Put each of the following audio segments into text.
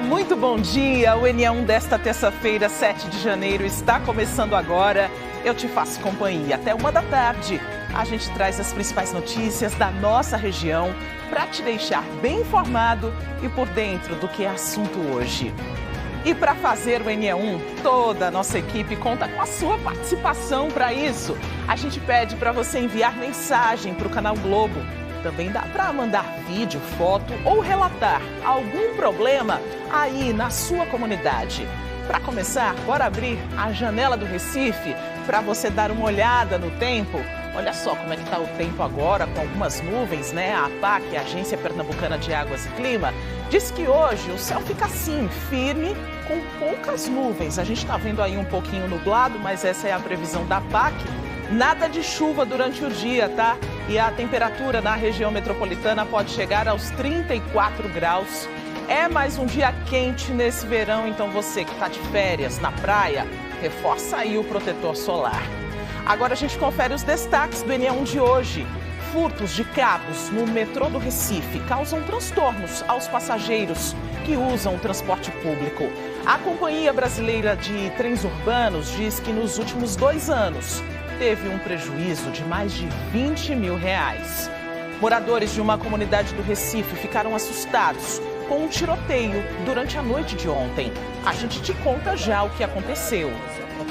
Muito bom dia. O NE1 desta terça-feira, 7 de janeiro, está começando agora. Eu te faço companhia até 1h da tarde. A gente traz as principais notícias da nossa região para te deixar bem informado e por dentro do que é assunto hoje. E para fazer o NE1, toda a nossa equipe conta com a sua participação para isso. A gente pede para você enviar mensagem para o Canal Globo. Também dá para mandar vídeo, foto ou relatar algum problema aí na sua comunidade. Para começar, bora abrir a janela do Recife para você dar uma olhada no tempo. Olha só como é que está o tempo agora, com algumas nuvens, né? A APAC, a Agência Pernambucana de Águas e Clima, diz que hoje o céu fica assim, firme, com poucas nuvens. A gente está vendo aí um pouquinho nublado, mas essa é a previsão da APAC. Nada de chuva durante o dia, tá? E a temperatura na região metropolitana pode chegar aos 34 graus. É mais um dia quente nesse verão, então você que está de férias na praia, reforça aí o protetor solar. Agora a gente confere os destaques do NE1 de hoje. Furtos de cabos no metrô do Recife causam transtornos aos passageiros que usam o transporte público. A Companhia Brasileira de Trens Urbanos diz que nos últimos 2 anos teve um prejuízo de mais de R$20 mil. Moradores de uma comunidade do Recife ficaram assustados com um tiroteio durante a noite de ontem. A gente te conta já o que aconteceu.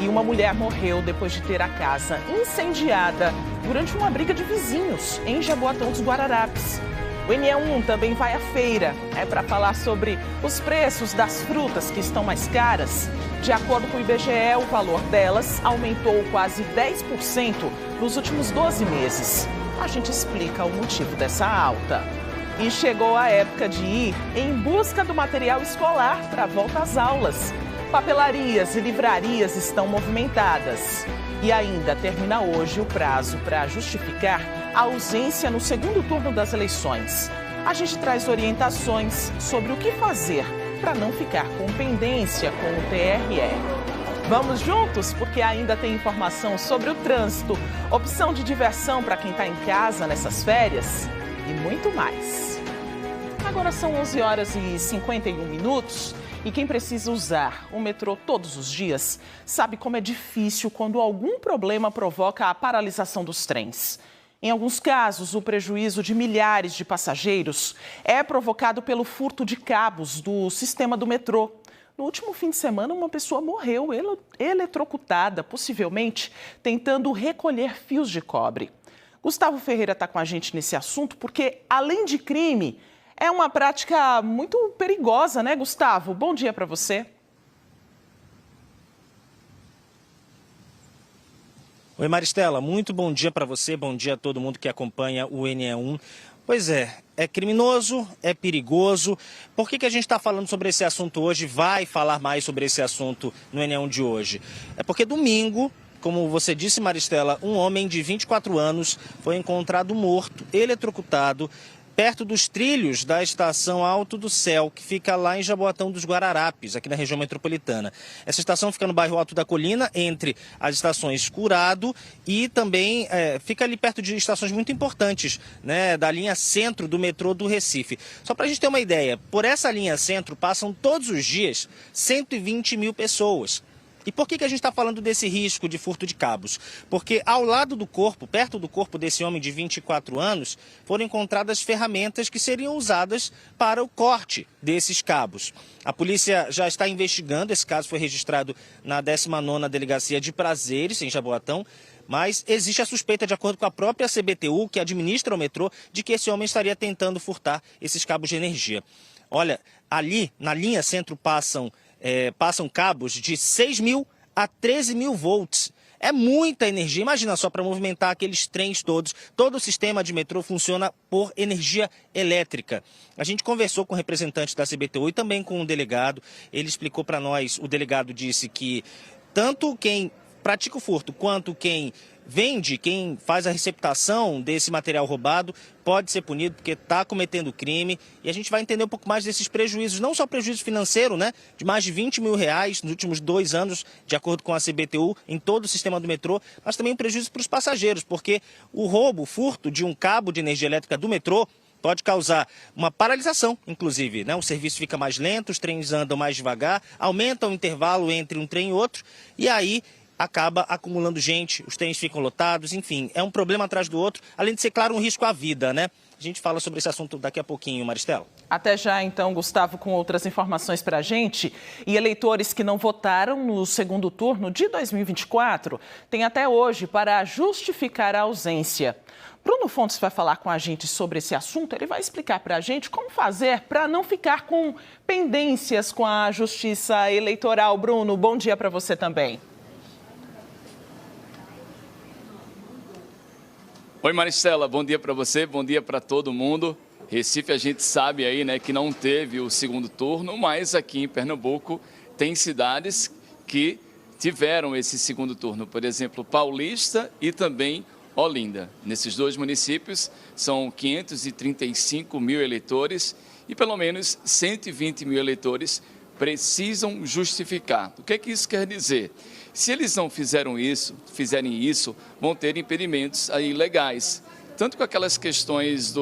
E uma mulher morreu depois de ter a casa incendiada durante uma briga de vizinhos em Jaboatão dos Guararapes. O NE1 também vai à feira. É para falar sobre os preços das frutas que estão mais caras. De acordo com o IBGE, o valor delas aumentou quase 10% nos últimos 12 meses. A gente explica o motivo dessa alta. E chegou a época de ir em busca do material escolar para a volta às aulas. Papelarias e livrarias estão movimentadas. E ainda termina hoje o prazo para justificar a ausência no segundo turno das eleições. A gente traz orientações sobre o que fazer para não ficar com pendência com o TRE. Vamos juntos, porque ainda tem informação sobre o trânsito, opção de diversão para quem está em casa nessas férias e muito mais. Agora são 11h51 e quem precisa usar o metrô todos os dias sabe como é difícil quando algum problema provoca a paralisação dos trens. Em alguns casos, o prejuízo de milhares de passageiros é provocado pelo furto de cabos do sistema do metrô. No último fim de semana, uma pessoa morreu eletrocutada, possivelmente tentando recolher fios de cobre. Gustavo Ferreira está com a gente nesse assunto porque, além de crime, é uma prática muito perigosa, né, Gustavo? Bom dia para você. Oi, Maristela, muito bom dia para você, bom dia a todo mundo que acompanha o NE1. Pois é criminoso, é perigoso. Por que a gente está falando sobre esse assunto hoje, vai falar mais sobre esse assunto no NE1 de hoje? É porque domingo, como você disse, Maristela, um homem de 24 anos foi encontrado morto, eletrocutado, perto dos trilhos da estação Alto do Céu, que fica lá em Jaboatão dos Guararapes, aqui na região metropolitana. Essa estação fica no bairro Alto da Colina, entre as estações Curado e também fica ali perto de estações muito importantes, né, da linha centro do metrô do Recife. Só para a gente ter uma ideia, por essa linha centro passam todos os dias 120 mil pessoas. E por que a gente está falando desse risco de furto de cabos? Porque ao lado do corpo, perto do corpo desse homem de 24 anos, foram encontradas ferramentas que seriam usadas para o corte desses cabos. A polícia já está investigando, esse caso foi registrado na 19ª Delegacia de Prazeres, em Jaboatão, mas existe a suspeita, de acordo com a própria CBTU, que administra o metrô, de que esse homem estaria tentando furtar esses cabos de energia. Olha, ali na linha centro passam cabos de 6.000 a 13.000 volts. É muita energia. Imagina só, para movimentar aqueles trens todos. Todo o sistema de metrô funciona por energia elétrica. A gente conversou com representantes da CBTU e também com o delegado. Ele explicou para nós, o delegado disse que tanto quem pratica o furto quanto quem vende, quem faz a receptação desse material roubado, pode ser punido porque está cometendo crime. E a gente vai entender um pouco mais desses prejuízos, não só prejuízo financeiro, né, de mais de R$20 mil nos últimos 2 anos, de acordo com a CBTU, em todo o sistema do metrô, mas também um prejuízo para os passageiros, porque o roubo, o furto de um cabo de energia elétrica do metrô pode causar uma paralisação, inclusive, né? O serviço fica mais lento, os trens andam mais devagar, aumenta o intervalo entre um trem e outro, e aí acaba acumulando gente, os trens ficam lotados, enfim, é um problema atrás do outro, além de ser, claro, um risco à vida, né? A gente fala sobre esse assunto daqui a pouquinho, Maristela. Até já, então, Gustavo, com outras informações para a gente. E eleitores que não votaram no segundo turno de 2024 têm até hoje para justificar a ausência. Bruno Fontes vai falar com a gente sobre esse assunto. Ele vai explicar para a gente como fazer para não ficar com pendências com a Justiça Eleitoral. Bruno, bom dia para você também. Oi, Maristela, bom dia para você, bom dia para todo mundo. Recife, a gente sabe aí, né, que não teve o segundo turno, mas aqui em Pernambuco tem cidades que tiveram esse segundo turno. Por exemplo, Paulista e também Olinda. Nesses dois municípios são 535 mil eleitores e pelo menos 120 mil eleitores precisam justificar. O que é que isso quer dizer? Se eles não fizerem isso, vão ter impedimentos aí legais. Tanto com aquelas questões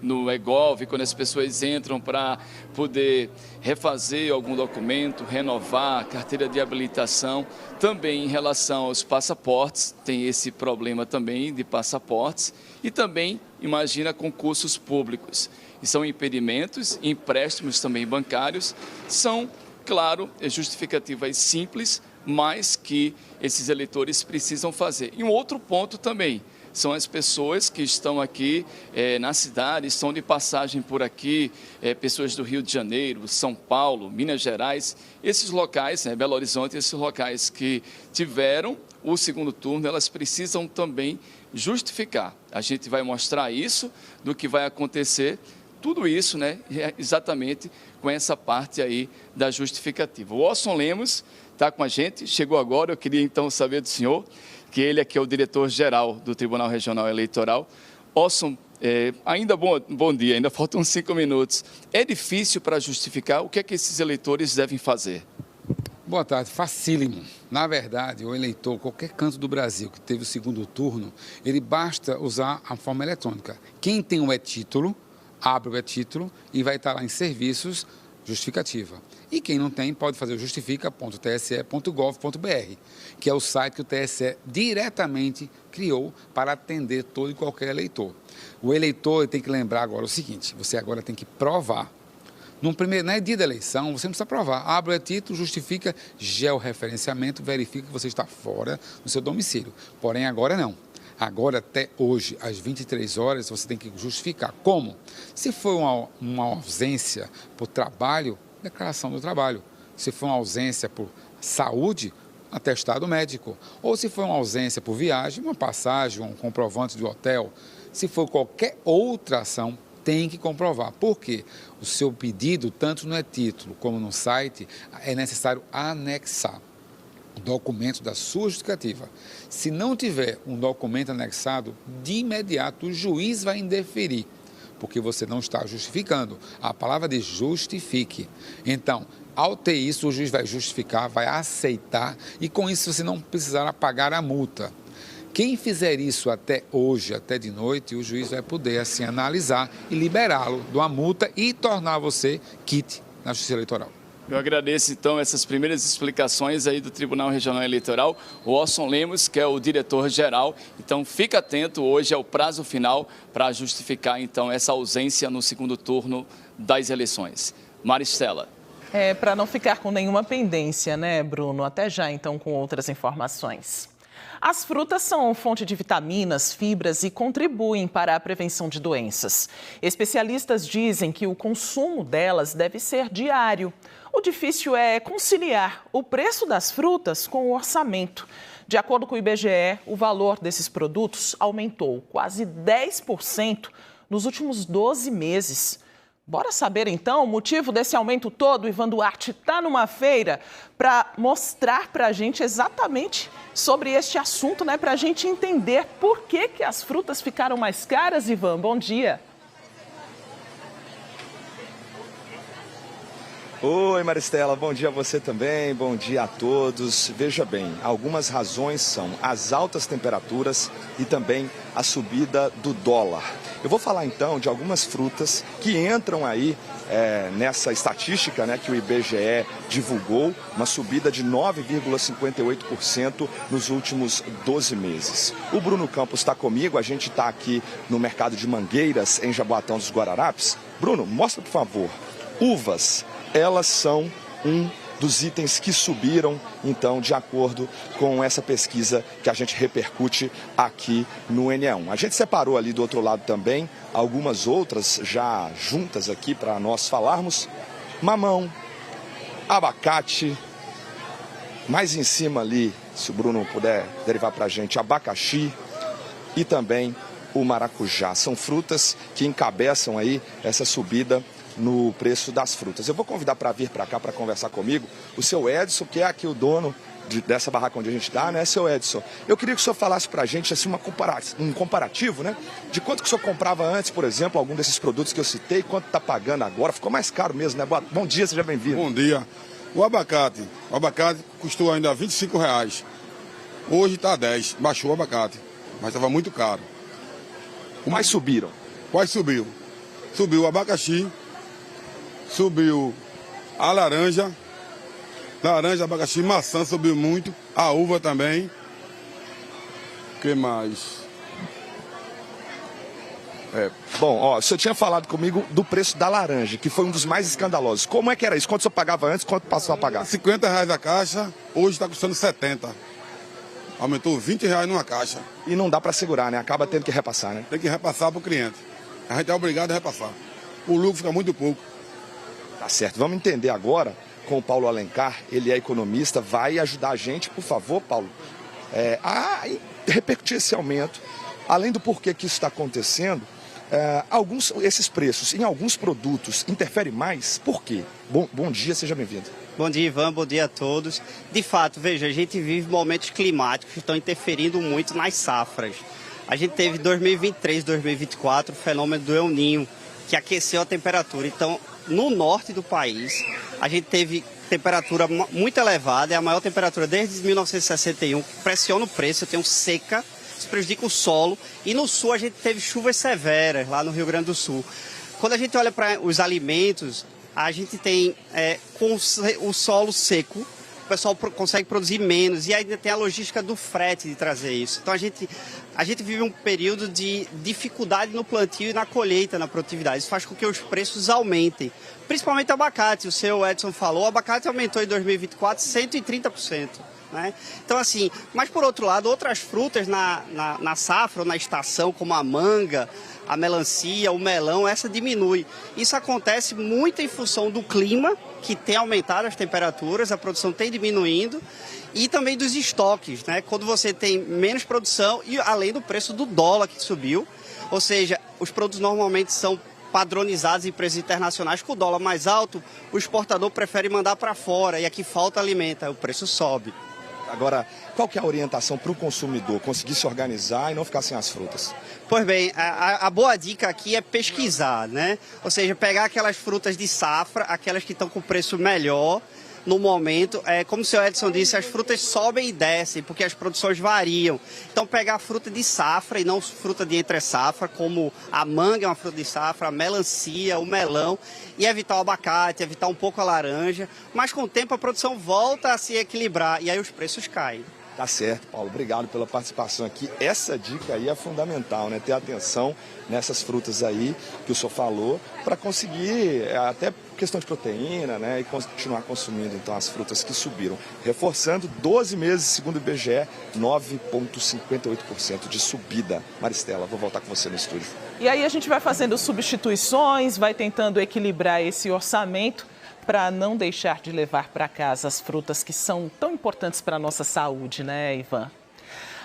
no eGov, quando as pessoas entram para poder refazer algum documento, renovar a carteira de habilitação, também em relação aos passaportes, tem esse problema também de passaportes, e também, imagina, concursos públicos. E são impedimentos, empréstimos também bancários, são, claro, justificativas simples, mas que esses eleitores precisam fazer. E um outro ponto também, são as pessoas que estão aqui na cidade, estão de passagem por aqui, pessoas do Rio de Janeiro, São Paulo, Minas Gerais, esses locais, Belo Horizonte, esses locais que tiveram o segundo turno, elas precisam também justificar. A gente vai mostrar isso, do que vai acontecer, tudo isso, exatamente com essa parte aí da justificativa. O Orson Lemos está com a gente, chegou agora, eu queria então saber do senhor, que ele aqui é o diretor-geral do Tribunal Regional Eleitoral. Orson, ainda bom dia, ainda faltam uns 5 minutos. É difícil para justificar, o que é que esses eleitores devem fazer? Boa tarde, facílimo. Na verdade, o eleitor, qualquer canto do Brasil que teve o segundo turno, ele basta usar a forma eletrônica. Quem tem o e-título, abre o e-título e vai estar lá em serviços, justificativa. E quem não tem, pode fazer o justifica.tse.gov.br, que é o site que o TSE diretamente criou para atender todo e qualquer eleitor. O eleitor tem que lembrar agora o seguinte, você agora tem que provar. No dia da eleição, você não precisa provar. Abre o e-título, justifica georreferenciamento, verifica que você está fora do seu domicílio. Porém, agora não. Agora, até hoje, às 23 horas, você tem que justificar. Como? Se for uma ausência por trabalho, declaração do trabalho. Se for uma ausência por saúde, atestado médico. Ou se for uma ausência por viagem, uma passagem, um comprovante de hotel. Se for qualquer outra ação, tem que comprovar. Por quê? O seu pedido, tanto no e-título como no site, é necessário anexar o documento da sua justificativa. Se não tiver um documento anexado, de imediato o juiz vai indeferir, porque você não está justificando. A palavra diz justifique. Então, ao ter isso, o juiz vai justificar, vai aceitar e com isso você não precisará pagar a multa. Quem fizer isso até hoje, até de noite, o juiz vai poder assim analisar e liberá-lo de uma multa e tornar você quite na Justiça Eleitoral. Eu agradeço, então, essas primeiras explicações aí do Tribunal Regional Eleitoral. O Orson Lemos, que é o diretor-geral. Então, fica atento, hoje é o prazo final para justificar, então, essa ausência no segundo turno das eleições. Maristela. Para não ficar com nenhuma pendência, né, Bruno? Até já, então, com outras informações. As frutas são fonte de vitaminas, fibras e contribuem para a prevenção de doenças. Especialistas dizem que o consumo delas deve ser diário. O difícil é conciliar o preço das frutas com o orçamento. De acordo com o IBGE, o valor desses produtos aumentou quase 10% nos últimos 12 meses. Bora saber, então, o motivo desse aumento todo? Ivan Duarte está numa feira para mostrar para a gente exatamente sobre este assunto, né? Para a gente entender por que as frutas ficaram mais caras. Ivan, bom dia. Oi, Maristela, bom dia a você também, bom dia a todos. Veja bem, algumas razões são as altas temperaturas e também a subida do dólar. Eu vou falar então de algumas frutas que entram aí nessa estatística, né, que o IBGE divulgou, uma subida de 9,58% nos últimos 12 meses. O Bruno Campos está comigo, a gente está aqui no mercado de Mangueiras, em Jaboatão dos Guararapes. Bruno, mostra por favor, uvas. Elas são um dos itens que subiram, então, de acordo com essa pesquisa que a gente repercute aqui no NE1. A gente separou ali do outro lado também algumas outras já juntas aqui para nós falarmos. Mamão, abacate, mais em cima ali, se o Bruno puder derivar para a gente, abacaxi e também o maracujá. São frutas que encabeçam aí essa subida no preço das frutas. Eu vou convidar para vir para cá para conversar comigo o seu Edson, que é aqui o dono dessa barraca onde a gente está, né, seu Edson? Eu queria que o senhor falasse para a gente assim, um comparativo, né, de quanto que o senhor comprava antes, por exemplo, algum desses produtos que eu citei, quanto está pagando agora. Ficou mais caro mesmo, né? Bom dia, seja bem-vindo. Bom dia. O abacate custou ainda R$25. Hoje está 10, baixou o abacate, mas estava muito caro. Quais subiram? Quais subiu? Subiu o abacaxi, subiu a laranja, abacaxi, maçã subiu muito, a uva também. O que mais? Bom, ó, o senhor tinha falado comigo do preço da laranja, que foi um dos mais escandalosos. Como é que era isso? Quanto o senhor pagava antes, quanto passou a pagar? R$50 a caixa, hoje está custando 70. Aumentou R$20 numa caixa. E não dá para segurar, né? Acaba tendo que repassar, né? Tem que repassar para o cliente. A gente é obrigado a repassar. O lucro fica muito pouco. Tá certo. Vamos entender agora com o Paulo Alencar. Ele é economista. Vai ajudar a gente, por favor, Paulo, a repercutir esse aumento. Além do porquê que isso está acontecendo, esses preços em alguns produtos interferem mais. Por quê? Bom dia, seja bem-vindo. Bom dia, Ivan. Bom dia a todos. De fato, veja, a gente vive momentos climáticos que estão interferindo muito nas safras. A gente teve 2023, 2024, o fenômeno do El Niño, que aqueceu a temperatura. Então, no norte do país, a gente teve temperatura muito elevada, é a maior temperatura desde 1961, pressiona o preço, tem seca, isso prejudica o solo. E no sul a gente teve chuvas severas, lá no Rio Grande do Sul. Quando a gente olha para os alimentos, a gente tem com o solo seco, o pessoal consegue produzir menos e ainda tem a logística do frete de trazer isso. Então a gente vive um período de dificuldade no plantio e na colheita, na produtividade. Isso faz com que os preços aumentem, principalmente o abacate. O seu Edson falou, o abacate aumentou em 2024 130%. Né? Então assim, mas por outro lado, outras frutas na safra ou na estação, como a manga, a melancia, o melão, essa diminui. Isso acontece muito em função do clima, que tem aumentado as temperaturas, a produção tem diminuindo, e também dos estoques, né? Quando você tem menos produção e além do preço do dólar que subiu, ou seja, os produtos normalmente são padronizados em preços internacionais. Com o dólar mais alto, o exportador prefere mandar para fora e aqui falta alimento, aí o preço sobe. Agora, qual que é a orientação para o consumidor conseguir se organizar e não ficar sem as frutas? Pois bem, a boa dica aqui é pesquisar, né? Ou seja, pegar aquelas frutas de safra, aquelas que estão com preço melhor no momento. Como o senhor Edson disse, as frutas sobem e descem, porque as produções variam. Então, pegar fruta de safra e não fruta de entre safra, como a manga é uma fruta de safra, a melancia, o melão, e evitar o abacate, evitar um pouco a laranja. Mas com o tempo a produção volta a se equilibrar e aí os preços caem. Tá certo, Paulo. Obrigado pela participação aqui. Essa dica aí é fundamental, né? Ter atenção nessas frutas aí que o senhor falou para conseguir, até questão de proteína, né? E continuar consumindo, então, as frutas que subiram. Reforçando, 12 meses, segundo o IBGE, 9,58% de subida. Maristela, vou voltar com você no estúdio. E aí a gente vai fazendo substituições, vai tentando equilibrar esse orçamento para não deixar de levar para casa as frutas que são tão importantes para a nossa saúde, né, Ivan?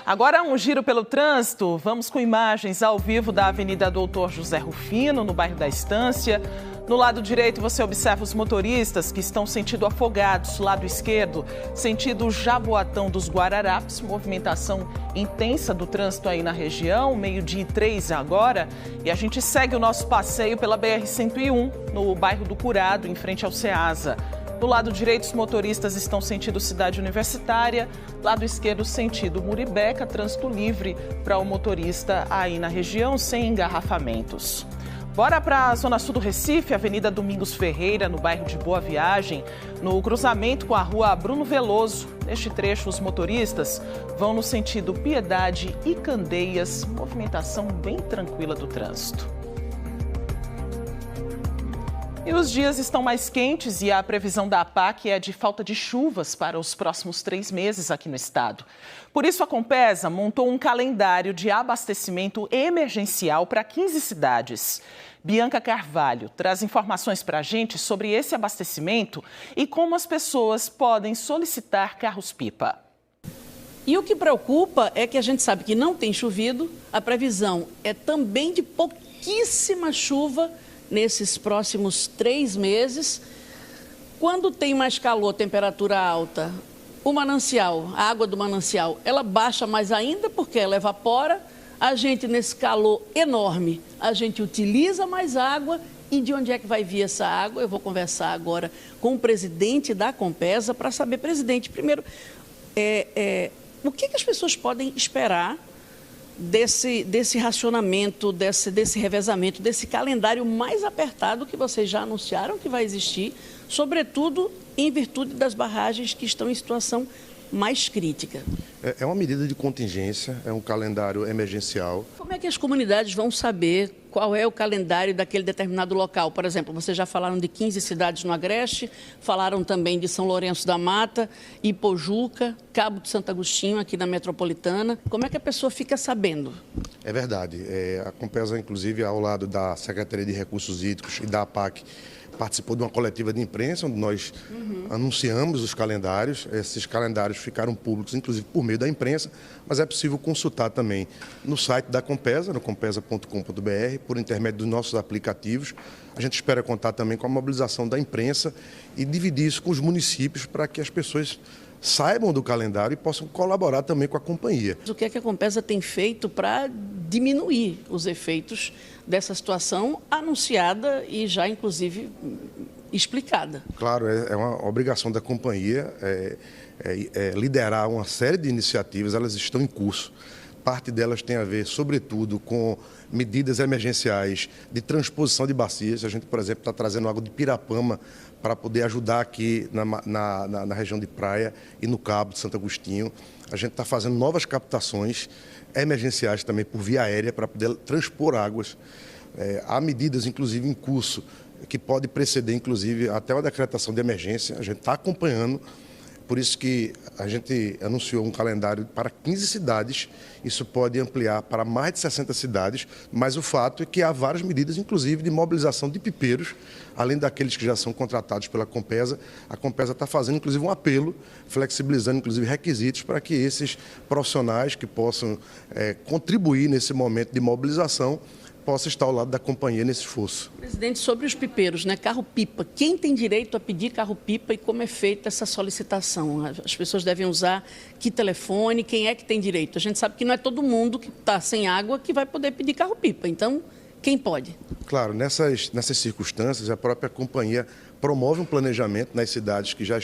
Agora um giro pelo trânsito, vamos com imagens ao vivo da Avenida Doutor José Rufino, no bairro da Estância. No lado direito, você observa os motoristas que estão sentindo afogados. Lado esquerdo, sentido Jaboatão dos Guararapes. Movimentação intensa do trânsito aí na região, 12h03 agora. E a gente segue o nosso passeio pela BR-101, no bairro do Curado, em frente ao Ceasa. No lado direito, os motoristas estão sentido Cidade Universitária. Lado esquerdo, sentido Muribeca, trânsito livre para o motorista aí na região, sem engarrafamentos. Bora para a zona sul do Recife, Avenida Domingos Ferreira, no bairro de Boa Viagem, no cruzamento com a rua Bruno Veloso. Neste trecho, os motoristas vão no sentido Piedade e Candeias, movimentação bem tranquila do trânsito. E os dias estão mais quentes e a previsão da APAC é de falta de chuvas para os próximos 3 meses aqui no estado. Por isso, a Compesa montou um calendário de abastecimento emergencial para 15 cidades. Bianca Carvalho traz informações para a gente sobre esse abastecimento e como as pessoas podem solicitar carros-pipa. E o que preocupa é que a gente sabe que não tem chovido, a previsão é também de pouquíssima chuva nesses próximos 3 meses. Quando tem mais calor, temperatura alta, o manancial, a água do manancial, ela baixa mais ainda porque ela evapora. A gente, nesse calor enorme, a gente utiliza mais água. E de onde é que vai vir essa água? Eu vou conversar agora com o presidente da Compesa para saber, presidente, primeiro, o que as pessoas podem esperar desse racionamento, desse revezamento, desse calendário mais apertado que vocês já anunciaram que vai existir, sobretudo em virtude das barragens que estão em situação mais crítica. É uma medida de contingência, é um calendário emergencial. Como é que as comunidades vão saber qual é o calendário daquele determinado local? Por exemplo, vocês já falaram de 15 cidades no Agreste, falaram também de São Lourenço da Mata, Ipojuca, Cabo de Santo Agostinho, aqui na Metropolitana. Como é que a pessoa fica sabendo? É verdade. A Compesa, inclusive, ao lado da Secretaria de Recursos Hídricos e da APAC, participou de uma coletiva de imprensa, onde nós anunciamos os calendários. Esses calendários ficaram públicos, inclusive por meio da imprensa, mas é possível consultar também no site da Compesa, no compesa.com.br, por intermédio dos nossos aplicativos. A gente espera contar também com a mobilização da imprensa e dividir isso com os municípios para que as pessoas saibam do calendário e possam colaborar também com a companhia. O que é que a Compesa tem feito para diminuir os efeitos dessa situação anunciada e já, inclusive, explicada? Claro, é uma obrigação da companhia liderar uma série de iniciativas, elas estão em curso. Parte delas tem a ver, sobretudo, com medidas emergenciais de transposição de bacias. A gente, por exemplo, está trazendo água de Pirapama para poder ajudar aqui na região de Praia e no Cabo de Santo Agostinho. A gente está fazendo novas captações emergenciais também por via aérea para poder transpor águas. Há medidas, inclusive, em curso que pode preceder, inclusive, até uma decretação de emergência. A gente está acompanhando. Por isso que a gente anunciou um calendário para 15 cidades, isso pode ampliar para mais de 60 cidades, mas o fato é que há várias medidas, inclusive de mobilização de pipeiros, além daqueles que já são contratados pela Compesa. A Compesa está fazendo, inclusive, um apelo, flexibilizando, inclusive, requisitos para que esses profissionais que possam contribuir nesse momento de mobilização possa estar ao lado da companhia nesse esforço. Presidente, sobre os pipeiros, né? Carro-pipa. Quem tem direito a pedir carro-pipa e como é feita essa solicitação? As pessoas devem usar que telefone? Quem é que tem direito? A gente sabe que não é todo mundo que está sem água que vai poder pedir carro-pipa. Então, quem pode? Claro, nessas circunstâncias, a própria companhia promove um planejamento nas cidades que já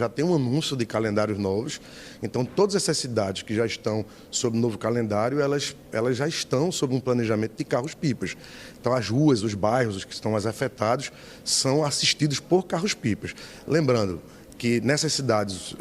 tem um anúncio de calendários novos. Então, todas essas cidades que já estão sob o novo calendário, elas já estão sob um planejamento de carros-pipas. Então, as ruas, os bairros, os que estão mais afetados, são assistidos por carros-pipas. Lembrando que nessas cidades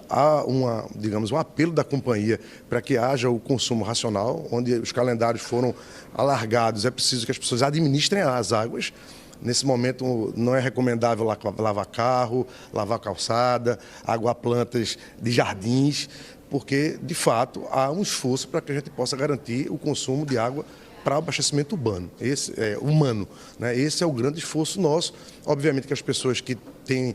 há um apelo da companhia para que haja o consumo racional, onde os calendários foram alargados, é preciso que as pessoas administrem as águas. Nesse momento não é recomendável lavar carro, lavar calçada, aguar plantas de jardins, porque, de fato, há um esforço para que a gente possa garantir o consumo de água para o abastecimento humano. Né? Esse é o grande esforço nosso. Obviamente que as pessoas que têm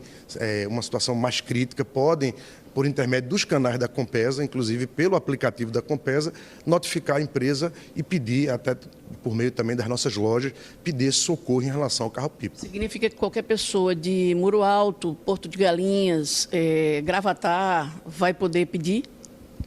uma situação mais crítica podem por intermédio dos canais da Compesa, inclusive pelo aplicativo da Compesa, notificar a empresa e pedir, até por meio também das nossas lojas, pedir esse socorro em relação ao carro-pipa. Significa que qualquer pessoa de Muro Alto, Porto de Galinhas, Gravatar, vai poder pedir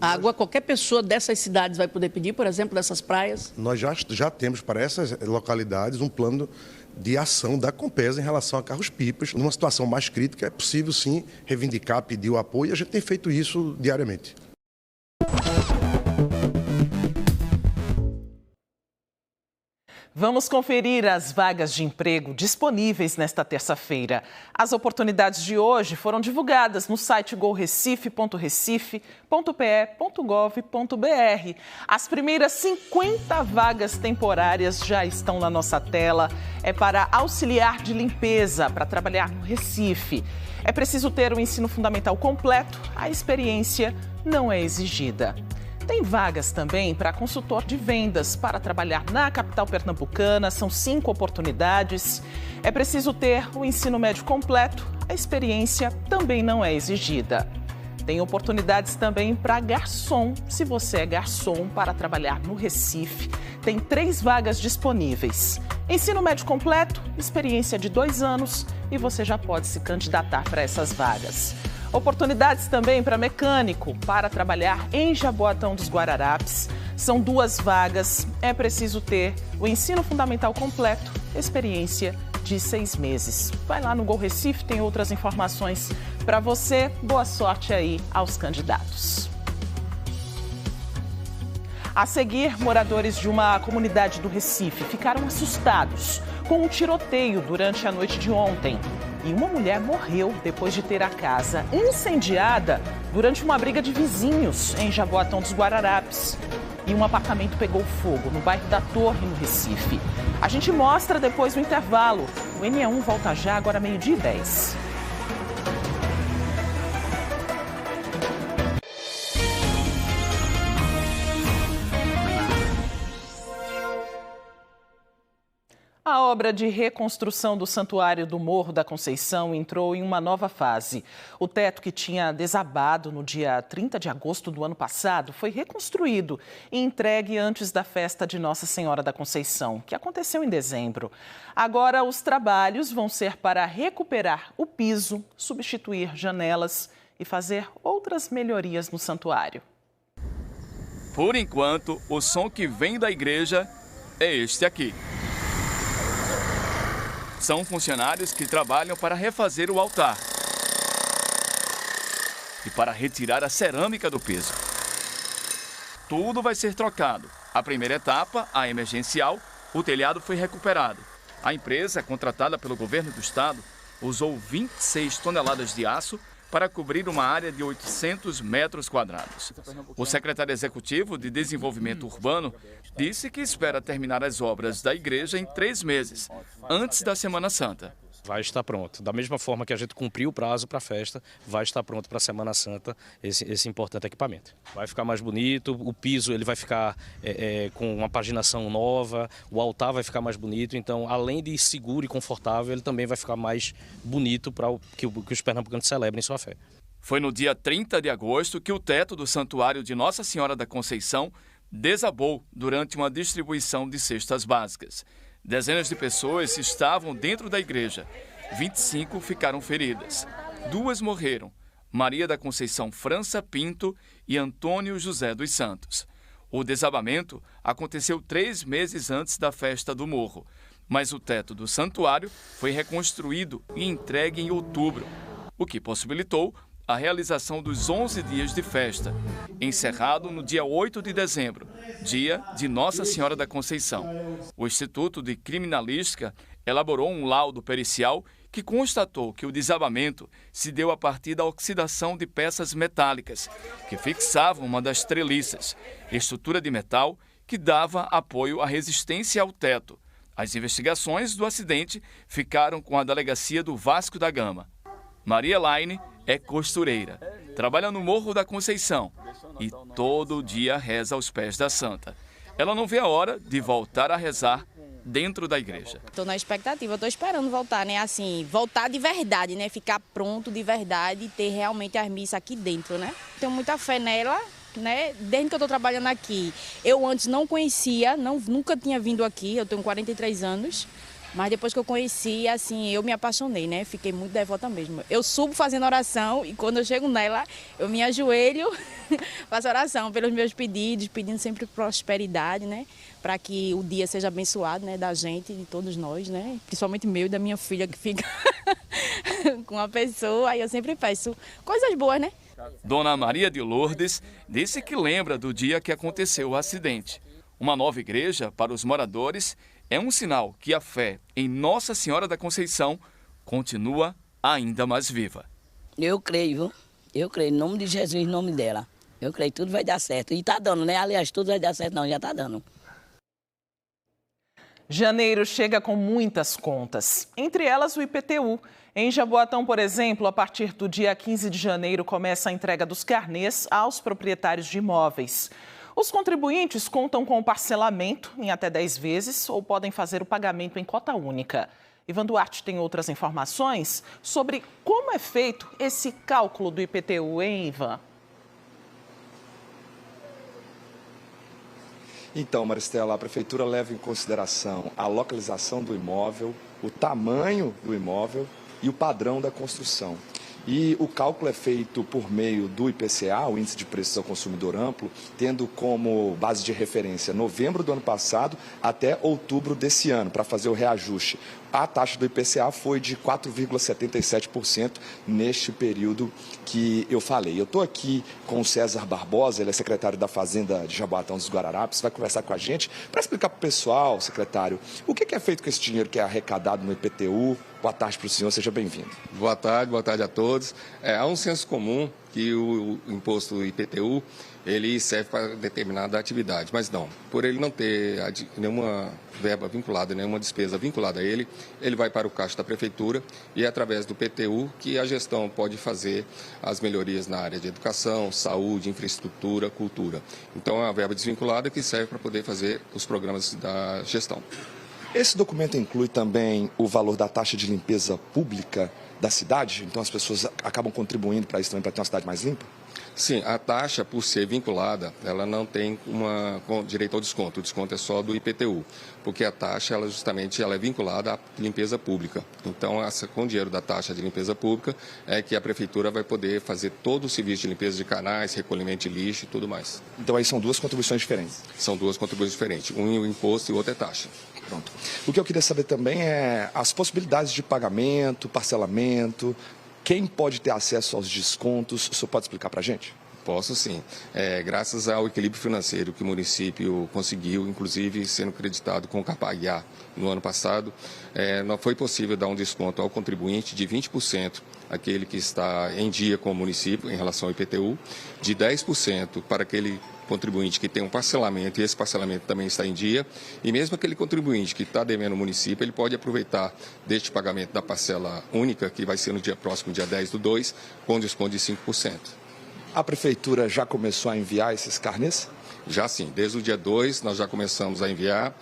água? Qualquer pessoa dessas cidades vai poder pedir, por exemplo, dessas praias? Nós já temos para essas localidades um plano de ação da Compesa em relação a carros-pipas. Numa situação mais crítica, é possível sim reivindicar, pedir o apoio, e a gente tem feito isso diariamente. Vamos conferir as vagas de emprego disponíveis nesta terça-feira. As oportunidades de hoje foram divulgadas no site gorecife.recife.pe.gov.br. As primeiras 50 vagas temporárias já estão na nossa tela. É para auxiliar de limpeza, para trabalhar no Recife. É preciso ter o ensino fundamental completo, a experiência não é exigida. Tem vagas também para consultor de vendas para trabalhar na capital pernambucana. São 5 oportunidades. É preciso ter o ensino médio completo. A experiência também não é exigida. Tem oportunidades também para garçom, se você é garçom, para trabalhar no Recife. Tem 3 vagas disponíveis. Ensino médio completo, experiência de 2 anos e você já pode se candidatar para essas vagas. Oportunidades também para mecânico, para trabalhar em Jaboatão dos Guararapes. São 2 vagas, é preciso ter o ensino fundamental completo, experiência de 6 meses. Vai lá no Gol Recife, tem outras informações para você. Boa sorte aí aos candidatos. A seguir, moradores de uma comunidade do Recife ficaram assustados com um tiroteio durante a noite de ontem. E uma mulher morreu depois de ter a casa incendiada durante uma briga de vizinhos em Jaboatão dos Guararapes. E um apartamento pegou fogo no bairro da Torre, no Recife. A gente mostra depois do intervalo. O NE1 volta já, agora 12h10. A obra de reconstrução do Santuário do Morro da Conceição entrou em uma nova fase. O teto que tinha desabado no dia 30 de agosto do ano passado foi reconstruído e entregue antes da festa de Nossa Senhora da Conceição, que aconteceu em dezembro. Agora, os trabalhos vão ser para recuperar o piso, substituir janelas e fazer outras melhorias no santuário. Por enquanto, o som que vem da igreja é este aqui. São funcionários que trabalham para refazer o altar e para retirar a cerâmica do piso. Tudo vai ser trocado. A primeira etapa, a emergencial, o telhado foi recuperado. A empresa, contratada pelo governo do estado, usou 26 toneladas de aço para cobrir uma área de 800 metros quadrados. O secretário executivo de Desenvolvimento Urbano disse que espera terminar as obras da igreja em 3 meses, antes da Semana Santa. Vai estar pronto. Da mesma forma que a gente cumpriu o prazo para a festa, vai estar pronto para a Semana Santa esse importante equipamento. Vai ficar mais bonito, o piso ele vai ficar com uma paginação nova, o altar vai ficar mais bonito, então além de seguro e confortável, ele também vai ficar mais bonito para que os pernambucanos celebrem sua fé. Foi no dia 30 de agosto que o teto do Santuário de Nossa Senhora da Conceição desabou durante uma distribuição de cestas básicas. Dezenas de pessoas estavam dentro da igreja. 25 ficaram feridas. 2 morreram, Maria da Conceição França Pinto e Antônio José dos Santos. O desabamento aconteceu 3 meses antes da festa do Morro, mas o teto do santuário foi reconstruído e entregue em outubro, o que possibilitou a realização dos 11 dias de festa, encerrado no dia 8 de dezembro, dia de Nossa Senhora da Conceição. O Instituto de Criminalística elaborou um laudo pericial que constatou que o desabamento se deu a partir da oxidação de peças metálicas, que fixavam uma das treliças, estrutura de metal que dava apoio à resistência ao teto. As investigações do acidente ficaram com a delegacia do Vasco da Gama. Maria Laine é costureira, trabalha no Morro da Conceição e todo dia reza aos pés da Santa. Ela não vê a hora de voltar a rezar dentro da igreja. Estou na expectativa, estou esperando voltar, né? Assim, voltar de verdade, né? Ficar pronto de verdade e ter realmente as missas aqui dentro, né? Tenho muita fé nela, né? Desde que eu estou trabalhando aqui. Eu antes não conhecia, nunca tinha vindo aqui, eu tenho 43 anos. Mas depois que eu conheci, assim, eu me apaixonei, né? Fiquei muito devota mesmo. Eu subo fazendo oração e quando eu chego nela, eu me ajoelho, faço oração pelos meus pedidos, pedindo sempre prosperidade, né? Para que o dia seja abençoado, né? Da gente, de todos nós, né? Principalmente meu e da minha filha que fica com a pessoa. Aí eu sempre peço coisas boas, né? Dona Maria de Lourdes disse que lembra do dia que aconteceu o acidente. Uma nova igreja para os moradores é um sinal que a fé em Nossa Senhora da Conceição continua ainda mais viva. Eu creio, viu? Eu creio, em nome de Jesus, em nome dela. Eu creio que tudo vai dar certo. E tá dando, né? Aliás, tudo vai dar certo, não, já tá dando. Janeiro chega com muitas contas, entre elas o IPTU. Em Jaboatão, por exemplo, a partir do dia 15 de janeiro começa a entrega dos carnês aos proprietários de imóveis. Os contribuintes contam com o parcelamento em até 10 vezes ou podem fazer o pagamento em cota única. Ivan Duarte tem outras informações sobre como é feito esse cálculo do IPTU, hein, Ivan? Então, Maristela, a Prefeitura leva em consideração a localização do imóvel, o tamanho do imóvel e o padrão da construção. E o cálculo é feito por meio do IPCA, o Índice de Preços ao Consumidor Amplo, tendo como base de referência novembro do ano passado até outubro desse ano, para fazer o reajuste. A taxa do IPCA foi de 4,77% neste período que eu falei. Eu estou aqui com o César Barbosa, ele é secretário da Fazenda de Jaboatão dos Guararapes, vai conversar com a gente para explicar para o pessoal, secretário, o que é feito com esse dinheiro que é arrecadado no IPTU. Boa tarde para o senhor, seja bem-vindo. Boa tarde a todos. Há um senso comum que o imposto IPTU ele serve para determinada atividade, mas não. Por ele não ter nenhuma verba vinculada, nenhuma despesa vinculada a ele, ele vai para o caixa da Prefeitura e é através do IPTU que a gestão pode fazer as melhorias na área de educação, saúde, infraestrutura, cultura. Então é uma verba desvinculada que serve para poder fazer os programas da gestão. Esse documento inclui também o valor da taxa de limpeza pública da cidade? Então as pessoas acabam contribuindo para isso também, para ter uma cidade mais limpa? Sim, a taxa, por ser vinculada, ela não tem direito ao desconto. O desconto é só do IPTU, porque a taxa, ela justamente é vinculada à limpeza pública. Então, com o dinheiro da taxa de limpeza pública, é que a Prefeitura vai poder fazer todo o serviço de limpeza de canais, recolhimento de lixo e tudo mais. Então, aí são duas contribuições diferentes? São duas contribuições diferentes. Um é o imposto e o outro é taxa. Pronto. O que eu queria saber também é as possibilidades de pagamento, parcelamento. Quem pode ter acesso aos descontos? O senhor pode explicar para a gente? Posso sim. Graças ao equilíbrio financeiro que o município conseguiu, inclusive sendo creditado com o Capaguiá no ano passado, não foi possível dar um desconto ao contribuinte de 20%, aquele que está em dia com o município em relação ao IPTU, de 10% para aquele contribuinte que tem um parcelamento, e esse parcelamento também está em dia, e mesmo aquele contribuinte que está devendo ao município, ele pode aproveitar deste pagamento da parcela única, que vai ser no dia próximo, dia 10/2, com desconto de 5%. A Prefeitura já começou a enviar esses carnês? Já sim, desde o dia 2 nós já começamos a enviar,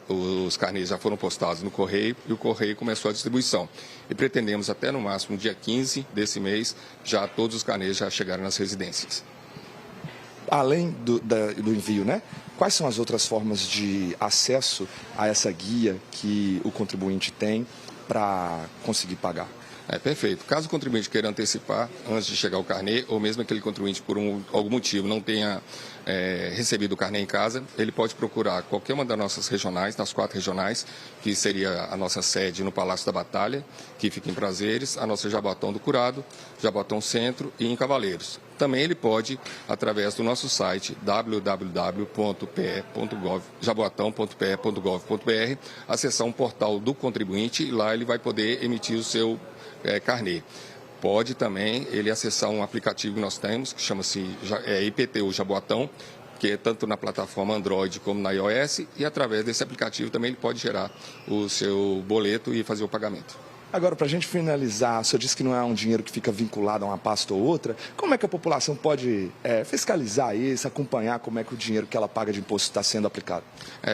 os carnês já foram postados no Correio e o Correio começou a distribuição. E pretendemos até no máximo dia 15 desse mês, já todos os carnês já chegarem nas residências. Além do envio, né? Quais são as outras formas de acesso a essa guia que o contribuinte tem para conseguir pagar? Perfeito. Caso o contribuinte queira antecipar antes de chegar o carnê, ou mesmo aquele contribuinte por algum motivo não tenha recebido o carnê em casa, ele pode procurar qualquer uma das nossas regionais, das 4 regionais, que seria a nossa sede no Palácio da Batalha, que fica em Prazeres, a nossa Jaboatão do Curado, Jaboatão Centro e em Cavaleiros. Também ele pode, através do nosso site www.jaboatão.pe.gov.br, acessar um portal do contribuinte e lá ele vai poder emitir o seu carnê. Pode também ele acessar um aplicativo que nós temos, que chama-se IPTU Jaboatão, que é tanto na plataforma Android como na iOS, e através desse aplicativo também ele pode gerar o seu boleto e fazer o pagamento. Agora, para a gente finalizar, o senhor disse que não é um dinheiro que fica vinculado a uma pasta ou outra. Como é que a população pode fiscalizar isso, acompanhar como é que o dinheiro que ela paga de imposto está sendo aplicado?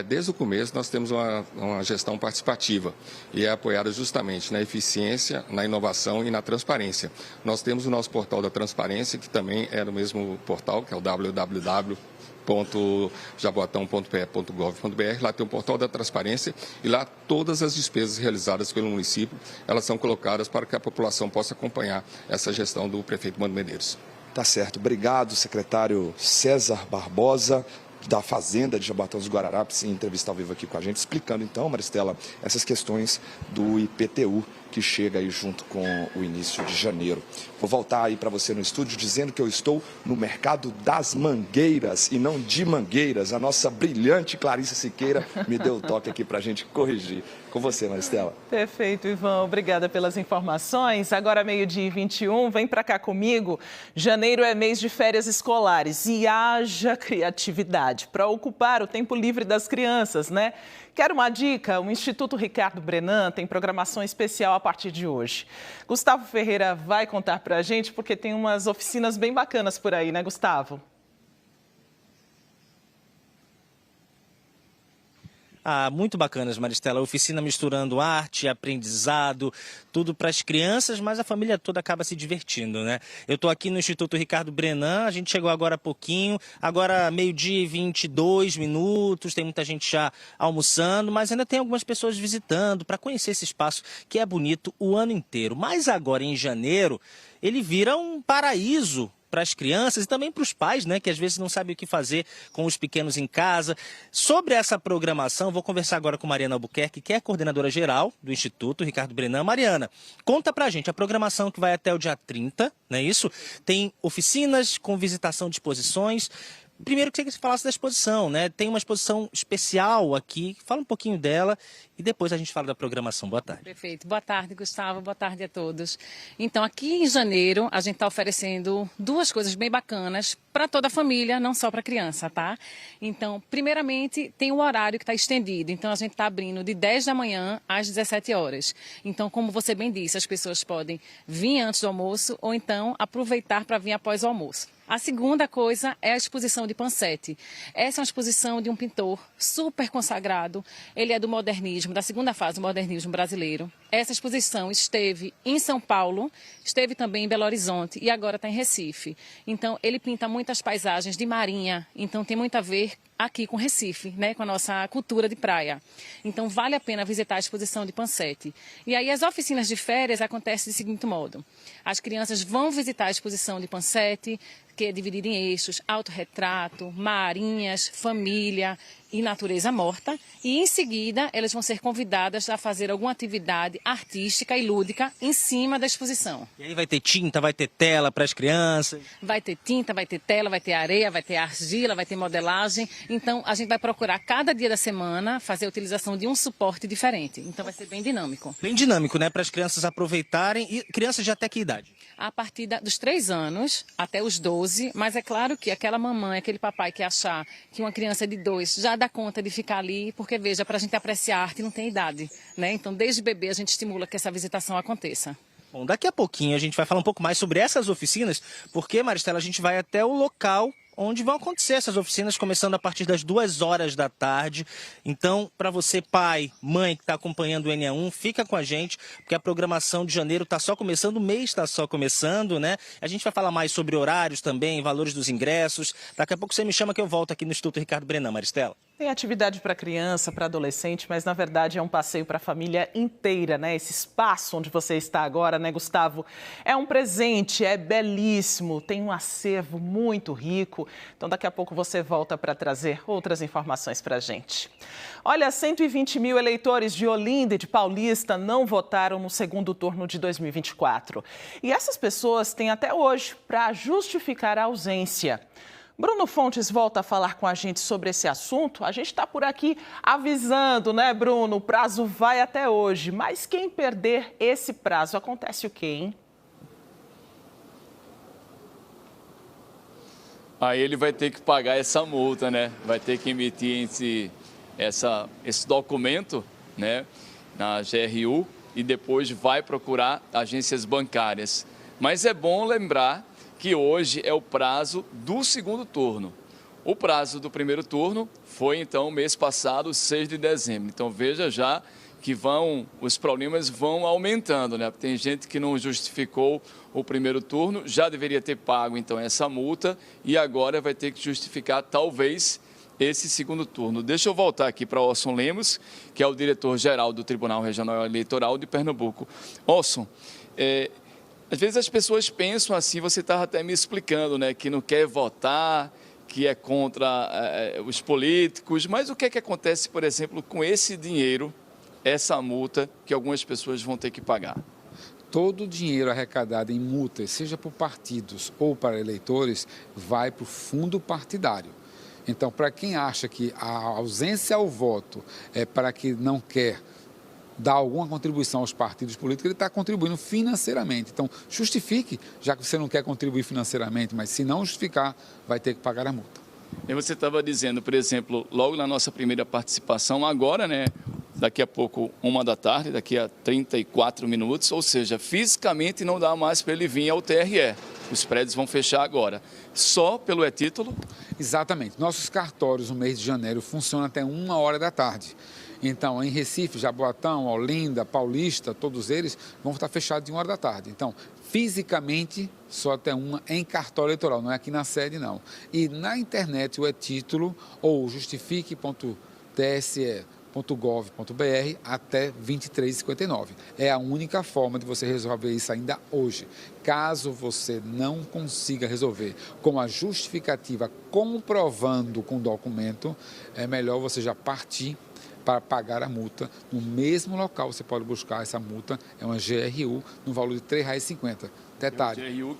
Desde o começo, nós temos uma gestão participativa e é apoiada justamente na eficiência, na inovação e na transparência. Nós temos o nosso portal da transparência, que também é no mesmo portal, que é o www.jaboatão.pe.gov.br. Lá tem o portal da transparência e lá todas as despesas realizadas pelo município, elas são colocadas para que a população possa acompanhar essa gestão do prefeito Mano Medeiros. Tá certo. Obrigado, secretário César Barbosa, da Fazenda de Jaboatão dos Guararapes, em entrevista ao vivo aqui com a gente, explicando então, Maristela, essas questões do IPTU que chega aí junto com o início de janeiro. Vou voltar aí para você no estúdio dizendo que eu estou no mercado das Mangueiras e não de Mangueiras. A nossa brilhante Clarissa Siqueira me deu o toque aqui para a gente corrigir. Com você, Maristela. Perfeito, Ivan. Obrigada pelas informações. Agora, 12h21, vem para cá comigo. Janeiro é mês de férias escolares e haja criatividade para ocupar o tempo livre das crianças, né? Quer uma dica? O Instituto Ricardo Brenan tem programação especial a partir de hoje. Gustavo Ferreira vai contar para a gente, porque tem umas oficinas bem bacanas por aí, né, Gustavo? Muito bacanas, Maristela. Oficina misturando arte, aprendizado, tudo para as crianças, mas a família toda acaba se divertindo, né? Eu estou aqui no Instituto Ricardo Brenan, a gente chegou agora há pouquinho, agora 12h22, tem muita gente já almoçando, mas ainda tem algumas pessoas visitando para conhecer esse espaço que é bonito o ano inteiro. Mas agora, em janeiro, ele vira um paraíso para as crianças e também para os pais, né, que às vezes não sabem o que fazer com os pequenos em casa. Sobre essa programação, vou conversar agora com Mariana Albuquerque, que é a coordenadora geral do Instituto Ricardo Brenan. Mariana, conta pra gente a programação que vai até o dia 30, não é isso? Tem oficinas com visitação de exposições. Primeiro, queria que você falasse da exposição, né? Tem uma exposição especial aqui, fala um pouquinho dela e depois a gente fala da programação. Boa tarde. Perfeito. Boa tarde, Gustavo. Boa tarde a todos. Então, aqui em janeiro, a gente está oferecendo duas coisas bem bacanas para toda a família, não só para a criança, tá? Então, primeiramente, tem um horário que está estendido. Então, a gente está abrindo de 10 da manhã às 17 horas. Então, como você bem disse, as pessoas podem vir antes do almoço ou então aproveitar para vir após o almoço. A segunda coisa é a exposição de Pansete. Essa é uma exposição de um pintor super consagrado. Ele é do modernismo, da segunda fase do modernismo brasileiro. Essa exposição esteve em São Paulo, esteve também em Belo Horizonte e agora está em Recife. Então, ele pinta muitas paisagens de marinha, então tem muito a ver aqui com Recife, né, com a nossa cultura de praia. Então, vale a pena visitar a exposição de Pansete. E aí, as oficinas de férias acontecem do seguinte modo. As crianças vão visitar a exposição de Pansete, que é dividida em eixos, autorretrato, marinhas, família e natureza morta. E, em seguida, elas vão ser convidadas a fazer alguma atividade artística e lúdica em cima da exposição. E aí vai ter tinta, vai ter tela para as crianças? Vai ter tinta, vai ter tela, vai ter areia, vai ter argila, vai ter modelagem. Então, a gente vai procurar cada dia da semana fazer a utilização de um suporte diferente. Então, vai ser bem dinâmico. Bem dinâmico, né? Para as crianças aproveitarem. E crianças de até que idade? A partir dos 3 anos até os 12, mas é claro que aquela mamãe, aquele papai que achar que uma criança de 2 já dá conta de ficar ali, porque veja, para a gente apreciar a arte não tem idade, né? Então, desde bebê a gente estimula que essa visitação aconteça. Bom, daqui a pouquinho a gente vai falar um pouco mais sobre essas oficinas, porque, Maristela, a gente vai até o local onde vão acontecer essas oficinas, começando a partir das 2 horas da tarde. Então, para você, pai, mãe, que está acompanhando o NE1, fica com a gente, porque a programação de janeiro está só começando, o mês está só começando, né? A gente vai falar mais sobre horários também, valores dos ingressos. Daqui a pouco você me chama que eu volto aqui no Instituto Ricardo Brenan, Maristela. Tem atividade para criança, para adolescente, mas na verdade é um passeio para a família inteira, né? Esse espaço onde você está agora, né, Gustavo? É um presente, é belíssimo, tem um acervo muito rico. Então daqui a pouco você volta para trazer outras informações para a gente. Olha, 120 mil eleitores de Olinda e de Paulista não votaram no segundo turno de 2024. E essas pessoas têm até hoje para justificar a ausência. Bruno Fontes volta a falar com a gente sobre esse assunto. A gente está por aqui avisando, né, Bruno? O prazo vai até hoje. Mas quem perder esse prazo, acontece o quê, hein? Aí ele vai ter que pagar essa multa, né? Vai ter que emitir esse documento, né, na GRU, e depois vai procurar agências bancárias. Mas é bom lembrar que hoje é o prazo do segundo turno. O prazo do primeiro turno foi, então, mês passado, 6 de dezembro. Então, veja já que os problemas vão aumentando, né? Tem gente que não justificou o primeiro turno, já deveria ter pago, então, essa multa e agora vai ter que justificar, talvez, esse segundo turno. Deixa eu voltar aqui para Orson Lemos, que é o diretor-geral do Tribunal Regional Eleitoral de Pernambuco. Orson, às vezes as pessoas pensam assim, você estava até me explicando, né, que não quer votar, que é contra os políticos, mas o que é que acontece, por exemplo, com esse dinheiro, essa multa que algumas pessoas vão ter que pagar? Todo o dinheiro arrecadado em multas, seja por partidos ou para eleitores, vai para o fundo partidário. Então, para quem acha que a ausência ao voto é para quem não quer dar alguma contribuição aos partidos políticos, ele está contribuindo financeiramente. Então, justifique, já que você não quer contribuir financeiramente, mas se não justificar, vai ter que pagar a multa. E você estava dizendo, por exemplo, logo na nossa primeira participação, agora, né, daqui a pouco, 13h, daqui a 34 minutos, ou seja, fisicamente não dá mais para ele vir ao TRE. Os prédios vão fechar agora. Só pelo e-título? Exatamente. Nossos cartórios no mês de janeiro funcionam até 13h. Então, em Recife, Jaboatão, Olinda, Paulista, todos eles vão estar fechados de 13h. Então, fisicamente, só até 1 em cartório eleitoral, não é aqui na sede, não. E na internet, o e-título ou justifique.tse.gov.br até 23h59. É a única forma de você resolver isso ainda hoje. Caso você não consiga resolver com a justificativa comprovando com o documento, é melhor você já partir para pagar a multa. No mesmo local você pode buscar essa multa, é uma GRU, no valor de R$ 3,50. Detalhe. O GRU,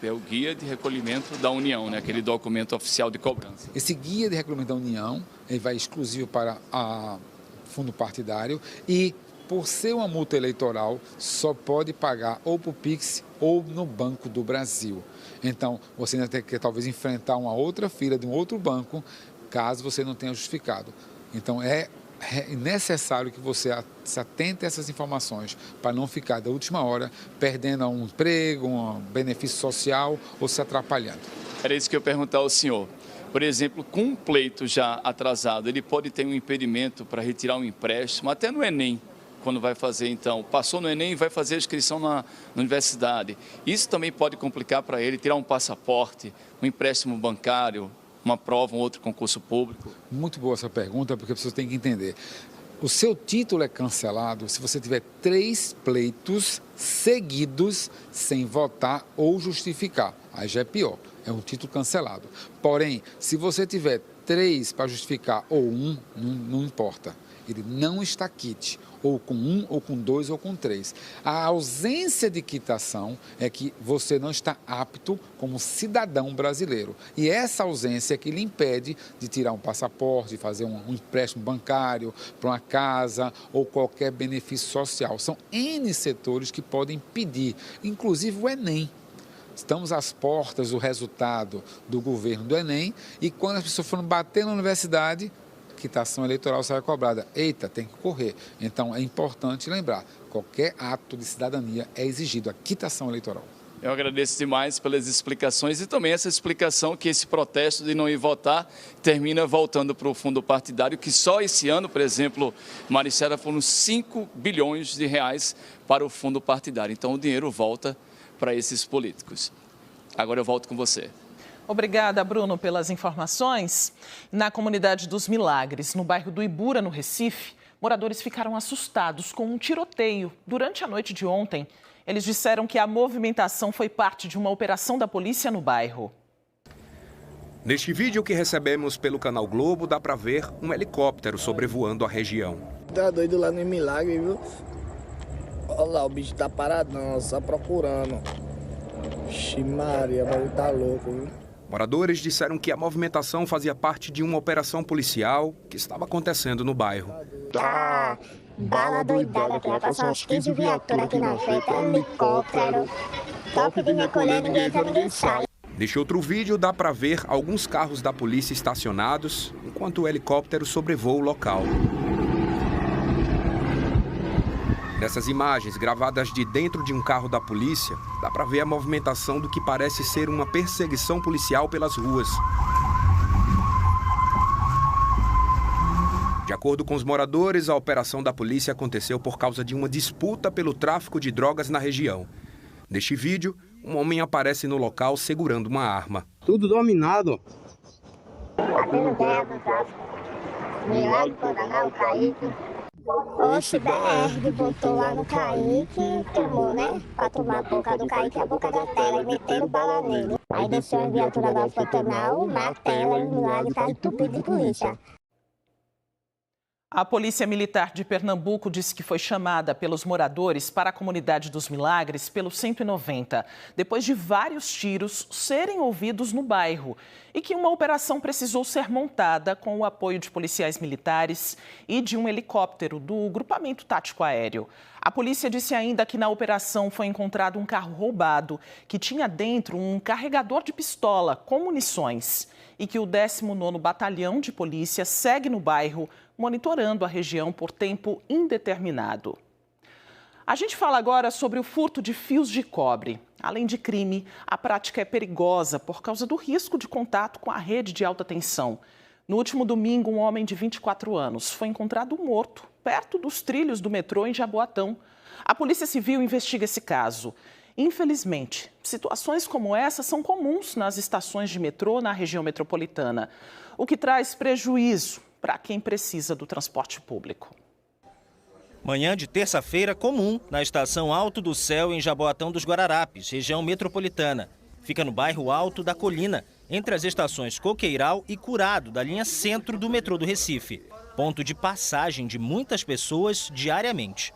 é o Guia de Recolhimento da União, né? Aquele documento oficial de cobrança. Esse Guia de Recolhimento da União, ele vai exclusivo para o fundo partidário e, por ser uma multa eleitoral, só pode pagar ou por Pix ou no Banco do Brasil. Então, você ainda tem que talvez enfrentar uma outra fila de um outro banco, caso você não tenha justificado. Então, é necessário que você se atente a essas informações para não ficar da última hora perdendo um emprego, um benefício social ou se atrapalhando. Era isso que eu ia perguntar ao senhor. Por exemplo, com um pleito já atrasado, ele pode ter um impedimento para retirar um empréstimo, até no Enem, quando vai fazer, então, passou no Enem e vai fazer a inscrição na universidade. Isso também pode complicar para ele tirar um passaporte, um empréstimo bancário, uma prova, um outro concurso público? Muito boa essa pergunta, porque a pessoa tem que entender. O seu título é cancelado se você tiver 3 pleitos seguidos sem votar ou justificar. Aí já é pior, é um título cancelado. Porém, se você tiver 3 para justificar ou 1, não importa. Ele não está quite, ou com 1, ou com 2, ou com 3. A ausência de quitação é que você não está apto como cidadão brasileiro. E essa ausência é que lhe impede de tirar um passaporte, de fazer um empréstimo bancário para uma casa ou qualquer benefício social. São N setores que podem impedir, inclusive o Enem. Estamos às portas do resultado do governo do Enem e quando as pessoas foram bater na universidade, quitação eleitoral será cobrada. Eita, tem que correr. Então, é importante lembrar, qualquer ato de cidadania é exigido a quitação eleitoral. Eu agradeço demais pelas explicações e também essa explicação que esse protesto de não ir votar termina voltando para o fundo partidário, que só esse ano, por exemplo, Maricela, foram 5 bilhões de reais para o fundo partidário. Então, o dinheiro volta para esses políticos. Agora eu volto com você. Obrigada, Bruno, pelas informações. Na comunidade dos Milagres, no bairro do Ibura, no Recife, moradores ficaram assustados com um tiroteio durante a noite de ontem. Eles disseram que a movimentação foi parte de uma operação da polícia no bairro. Neste vídeo que recebemos pelo Canal Globo, dá para ver um helicóptero sobrevoando a região. Tá doido lá no Milagre, viu? Olha lá, o bicho tá paradão, só procurando. Ixi, Maria, o bagulho tá louco, viu? Moradores disseram que a movimentação fazia parte de uma operação policial que estava acontecendo no bairro. Tá bala doidada, que já passou uns 15 viaturas aqui na frente, helicóptero, toque de recolher, ninguém entra, ninguém sai. Neste outro vídeo dá para ver alguns carros da polícia estacionados, enquanto o helicóptero sobrevoa o local. Nessas imagens, gravadas de dentro de um carro da polícia, dá para ver a movimentação do que parece ser uma perseguição policial pelas ruas. De acordo com os moradores, a operação da polícia aconteceu por causa de uma disputa pelo tráfico de drogas na região. Neste vídeo, um homem aparece no local segurando uma arma. Tudo dominado. Batendo guerra do tráfico. Milagre, Pantanal, Kaique. Oxe, BR botou lá no Kaique, tomou, né? Pra tomar a boca do Kaique, a boca da tela e meteram bala nele. Aí desceu a viatura da Pantanal, na tela, e o Milagre tá entupido de polícia. A Polícia Militar de Pernambuco disse que foi chamada pelos moradores para a comunidade dos Milagres pelo 190, depois de vários tiros serem ouvidos no bairro e que uma operação precisou ser montada com o apoio de policiais militares e de um helicóptero do Grupamento Tático Aéreo. A polícia disse ainda que na operação foi encontrado um carro roubado que tinha dentro um carregador de pistola com munições e que o 19º Batalhão de Polícia segue no bairro monitorando a região por tempo indeterminado. A gente fala agora sobre o furto de fios de cobre. Além de crime, a prática é perigosa por causa do risco de contato com a rede de alta tensão. No último domingo, um homem de 24 anos foi encontrado morto perto dos trilhos do metrô em Jaboatão. A Polícia Civil investiga esse caso. Infelizmente, situações como essa são comuns nas estações de metrô na região metropolitana, o que traz prejuízo para quem precisa do transporte público. Manhã de terça-feira comum na estação Alto do Céu, em Jaboatão dos Guararapes, região metropolitana. Fica no bairro Alto da Colina, entre as estações Coqueiral e Curado, da linha centro do metrô do Recife. Ponto de passagem de muitas pessoas diariamente.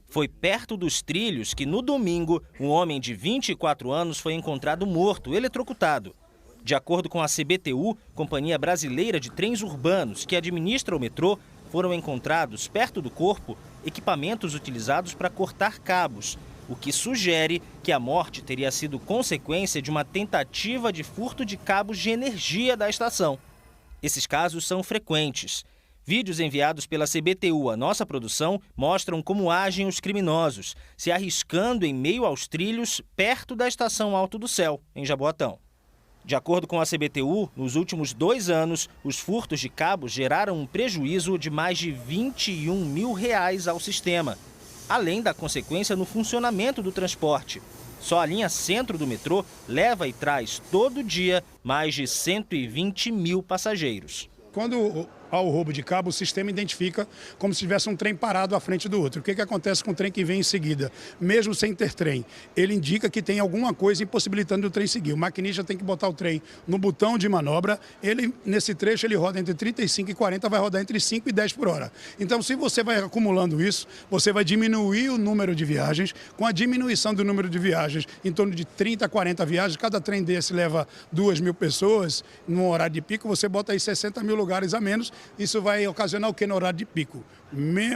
Foi perto dos trilhos que, no domingo, um homem de 24 anos foi encontrado morto, eletrocutado. De acordo com a CBTU, Companhia Brasileira de Trens Urbanos, que administra o metrô, foram encontrados perto do corpo equipamentos utilizados para cortar cabos, o que sugere que a morte teria sido consequência de uma tentativa de furto de cabos de energia da estação. Esses casos são frequentes. Vídeos enviados pela CBTU à nossa produção mostram como agem os criminosos, se arriscando em meio aos trilhos perto da estação Alto do Céu, em Jaboatão. De acordo com a CBTU, nos últimos 2 anos, os furtos de cabos geraram um prejuízo de mais de R$21 mil ao sistema, além da consequência no funcionamento do transporte. Só a linha centro do metrô leva e traz todo dia mais de 120 mil passageiros. Quando há o roubo de cabo, o sistema identifica como se tivesse um trem parado à frente do outro. O que acontece com o trem que vem em seguida? Mesmo sem ter trem, ele indica que tem alguma coisa impossibilitando o trem seguir. O maquinista tem que botar o trem no botão de manobra. Nesse trecho, ele roda entre 35 e 40, vai rodar entre 5 e 10 por hora. Então, se você vai acumulando isso, você vai diminuir o número de viagens. Com a diminuição do número de viagens, em torno de 30 a 40 viagens, cada trem desse leva 2 mil pessoas, no horário de pico, você bota aí 60 mil lugares a menos. Isso vai ocasionar o que no horário de pico?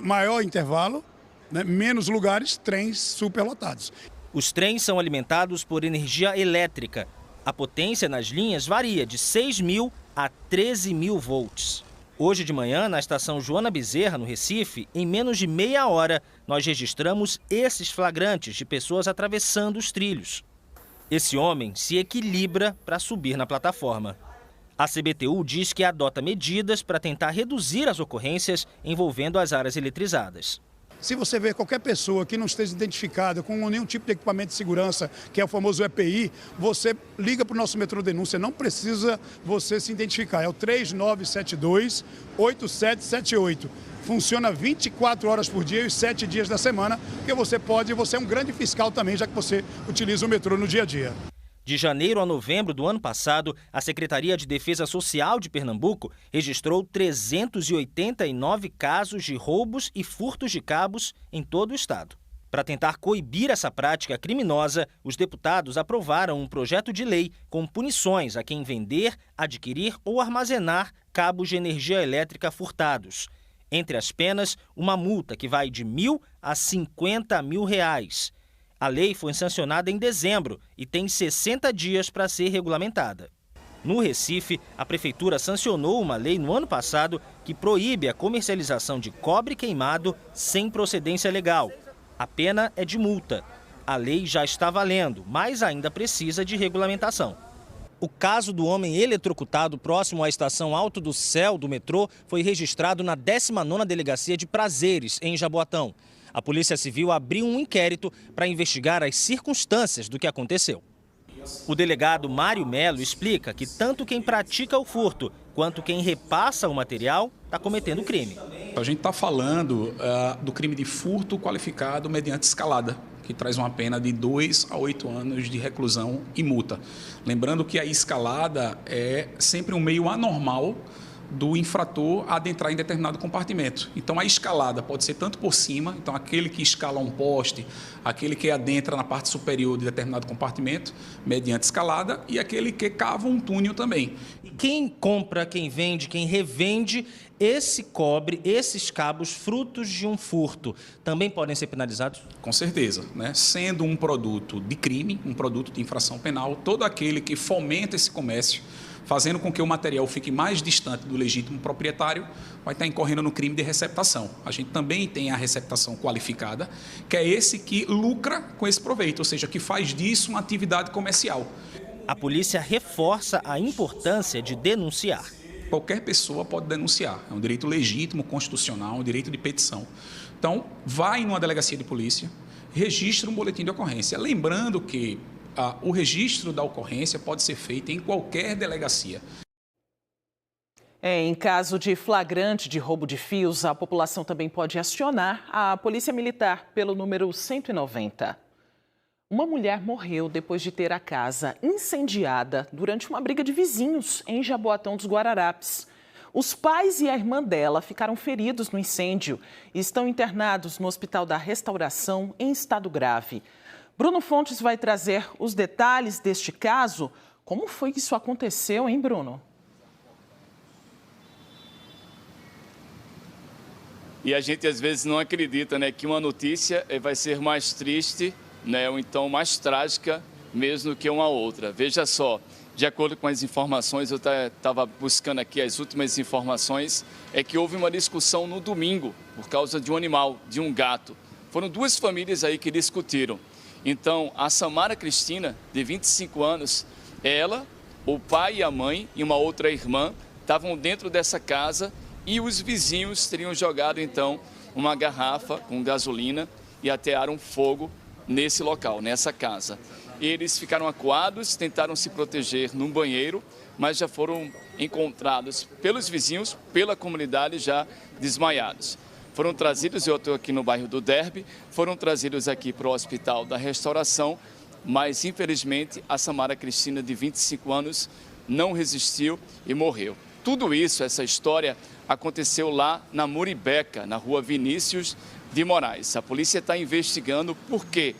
Maior intervalo, né? Menos lugares, trens superlotados. Os trens são alimentados por energia elétrica. A potência nas linhas varia de 6.000 a 13.000 volts. Hoje de manhã, na estação Joana Bezerra, no Recife, em menos de meia hora, nós registramos esses flagrantes de pessoas atravessando os trilhos. Esse homem se equilibra para subir na plataforma. A CBTU diz que adota medidas para tentar reduzir as ocorrências envolvendo as áreas eletrizadas. Se você vê qualquer pessoa que não esteja identificada com nenhum tipo de equipamento de segurança, que é o famoso EPI, você liga para o nosso Metrô Denúncia, não precisa você se identificar. É o 3972-8778. Funciona 24 horas por dia e os 7 dias da semana, porque você é um grande fiscal também, já que você utiliza o metrô no dia a dia. De janeiro a novembro do ano passado, a Secretaria de Defesa Social de Pernambuco registrou 389 casos de roubos e furtos de cabos em todo o estado. Para tentar coibir essa prática criminosa, os deputados aprovaram um projeto de lei com punições a quem vender, adquirir ou armazenar cabos de energia elétrica furtados. Entre as penas, uma multa que vai de R$1.000 a R$50 mil. A lei foi sancionada em dezembro e tem 60 dias para ser regulamentada. No Recife, a Prefeitura sancionou uma lei no ano passado que proíbe a comercialização de cobre queimado sem procedência legal. A pena é de multa. A lei já está valendo, mas ainda precisa de regulamentação. O caso do homem eletrocutado próximo à estação Alto do Céu do metrô foi registrado na 19ª Delegacia de Prazeres, em Jaboatão. A Polícia Civil abriu um inquérito para investigar as circunstâncias do que aconteceu. O delegado Mário Melo explica que tanto quem pratica o furto quanto quem repassa o material está cometendo crime. A gente está falando do crime de furto qualificado mediante escalada, que traz uma pena de 2 a 8 anos de reclusão e multa. Lembrando que a escalada é sempre um meio anormal do infrator adentrar em determinado compartimento. Então, a escalada pode ser tanto por cima, então aquele que escala um poste, aquele que adentra na parte superior de determinado compartimento, mediante escalada, e aquele que cava um túnel também. E quem compra, quem vende, quem revende esse cobre, esses cabos frutos de um furto, também podem ser penalizados? Com certeza, né? Sendo um produto de crime, um produto de infração penal, todo aquele que fomenta esse comércio, fazendo com que o material fique mais distante do legítimo proprietário, vai estar incorrendo no crime de receptação. A gente também tem a receptação qualificada, que é esse que lucra com esse proveito, ou seja, que faz disso uma atividade comercial. A polícia reforça a importância de denunciar. Qualquer pessoa pode denunciar, é um direito legítimo, constitucional, um direito de petição. Então, vai numa delegacia de polícia, registra um boletim de ocorrência. Lembrando que o registro da ocorrência pode ser feito em qualquer delegacia. Em caso de flagrante de roubo de fios, a população também pode acionar a Polícia Militar pelo número 190. Uma mulher morreu depois de ter a casa incendiada durante uma briga de vizinhos em Jaboatão dos Guararapes. Os pais e a irmã dela ficaram feridos no incêndio e estão internados no Hospital da Restauração em estado grave. Bruno Fontes vai trazer os detalhes deste caso. Como foi que isso aconteceu, hein, Bruno? E a gente às vezes não acredita, né, que uma notícia vai ser mais triste, né, ou então mais trágica mesmo que uma outra. Veja só, de acordo com as informações, eu estava buscando aqui as últimas informações, é que houve uma discussão no domingo por causa de um animal, de um gato. Foram duas famílias aí que discutiram. Então, a Samara Cristina, de 25 anos, ela, o pai e a mãe e uma outra irmã estavam dentro dessa casa e os vizinhos teriam jogado, então, uma garrafa com gasolina e atearam fogo nesse local, nessa casa. Eles ficaram acuados, tentaram se proteger num banheiro, mas já foram encontrados pelos vizinhos, pela comunidade, já desmaiados. Foram trazidos, eu estou aqui no bairro do Derby, foram trazidos aqui para o Hospital da Restauração, mas infelizmente a Samara Cristina, de 25 anos, não resistiu e morreu. Tudo isso, essa história, aconteceu lá na Muribeca, na rua Vinícius de Moraes. A polícia está investigando porque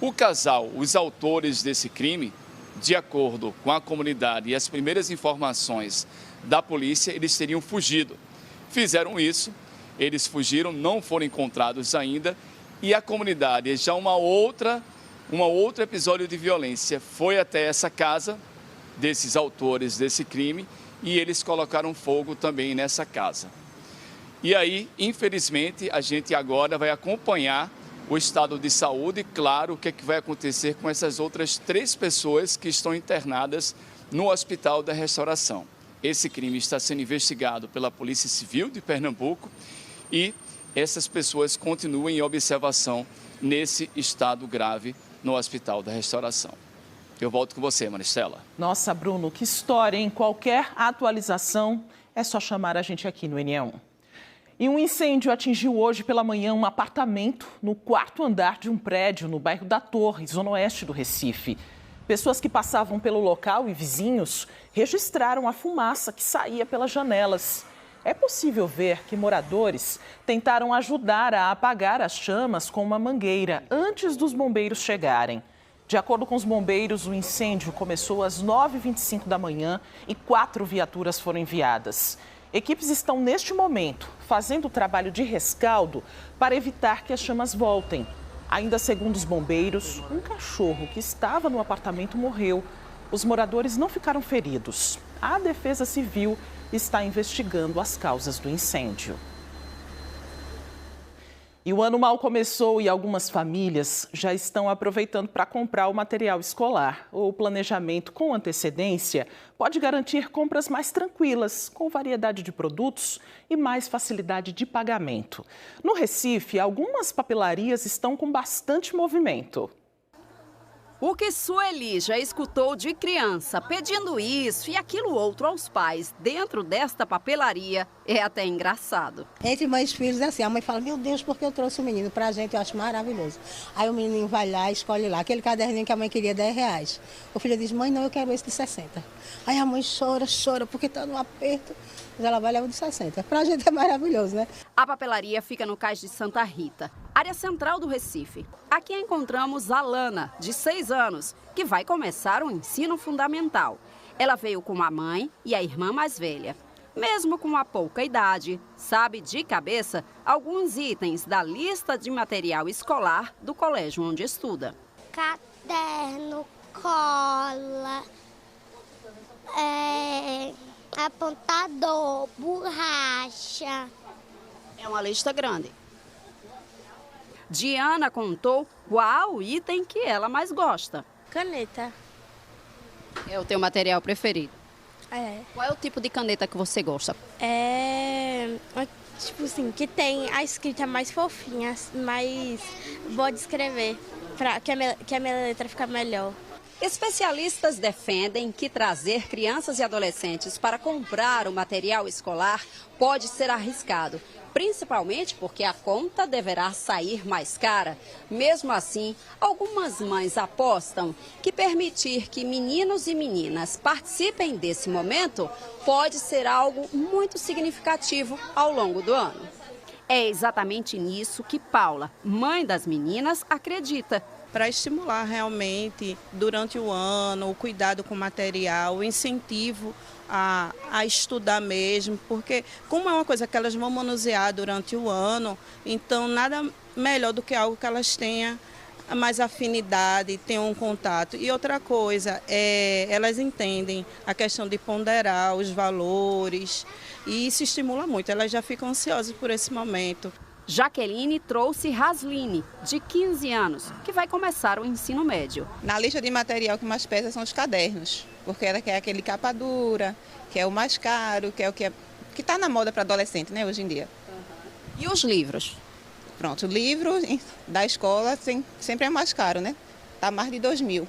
o casal, os autores desse crime, de acordo com a comunidade e as primeiras informações da polícia, eles teriam fugido. Fizeram isso. Eles fugiram, não foram encontrados ainda e a comunidade, já um outro episódio de violência, foi até essa casa desses autores desse crime e eles colocaram fogo também nessa casa. E aí, infelizmente, a gente agora vai acompanhar o estado de saúde e, claro, o que é que vai acontecer com essas outras 3 pessoas que estão internadas no Hospital da Restauração. Esse crime está sendo investigado pela Polícia Civil de Pernambuco e essas pessoas continuam em observação nesse estado grave no Hospital da Restauração. Eu volto com você, Maristela. Nossa, Bruno, que história, hein? Qualquer atualização é só chamar a gente aqui no NE1. E um incêndio atingiu hoje pela manhã um apartamento no 4º andar de um prédio no bairro da Torre, zona oeste do Recife. Pessoas que passavam pelo local e vizinhos registraram a fumaça que saía pelas janelas. É possível ver que moradores tentaram ajudar a apagar as chamas com uma mangueira antes dos bombeiros chegarem. De acordo com os bombeiros, o incêndio começou às 9h25 da manhã e 4 viaturas foram enviadas. Equipes estão, neste momento, fazendo o trabalho de rescaldo para evitar que as chamas voltem. Ainda segundo os bombeiros, um cachorro que estava no apartamento morreu. Os moradores não ficaram feridos. A Defesa Civil está investigando as causas do incêndio. E o ano mal começou e algumas famílias já estão aproveitando para comprar o material escolar. O planejamento com antecedência pode garantir compras mais tranquilas, com variedade de produtos e mais facilidade de pagamento. No Recife, algumas papelarias estão com bastante movimento. O que Sueli já escutou de criança pedindo isso e aquilo outro aos pais dentro desta papelaria é até engraçado. Entre mães e filhos é assim, a mãe fala, meu Deus, porque eu trouxe o menino? Pra gente eu acho maravilhoso. Aí o menino vai lá, escolhe lá, aquele caderninho que a mãe queria R$10. O filho diz, mãe, não, eu quero esse de 60. Aí a mãe chora, porque tá no aperto. Mas ela vai levar de 60. Pra gente é maravilhoso, né? A papelaria fica no Cais de Santa Rita, área central do Recife. Aqui encontramos a Lana, de 6 anos, que vai começar o ensino fundamental. Ela veio com a mãe e a irmã mais velha. Mesmo com a pouca idade, sabe de cabeça alguns itens da lista de material escolar do colégio onde estuda. Caderno, cola, apontador, borracha. É uma lista grande. Diana contou qual item que ela mais gosta. Caneta. É o teu material preferido? É. Qual é o tipo de caneta que você gosta? Tipo assim, que tem a escrita mais fofinha, mais boa de escrever, para que a minha letra fique melhor. Especialistas defendem que trazer crianças e adolescentes para comprar o material escolar pode ser arriscado, principalmente porque a conta deverá sair mais cara. Mesmo assim, algumas mães apostam que permitir que meninos e meninas participem desse momento pode ser algo muito significativo ao longo do ano. É exatamente nisso que Paula, mãe das meninas, acredita. Para estimular realmente, durante o ano, o cuidado com o material, o incentivo a estudar mesmo, porque como é uma coisa que elas vão manusear durante o ano, então nada melhor do que algo que elas tenham mais afinidade, tenham um contato. E outra coisa, elas entendem a questão de ponderar os valores e isso estimula muito, elas já ficam ansiosas por esse momento. Jaqueline trouxe Rasline, de 15 anos, que vai começar o ensino médio. Na lista de material que mais pesa são os cadernos, porque ela quer aquele capa dura, que é o mais caro, que é o que está na moda para adolescente, né, hoje em dia. E os livros? Pronto, o livro da escola sempre é mais caro, né? Está mais de 2.000.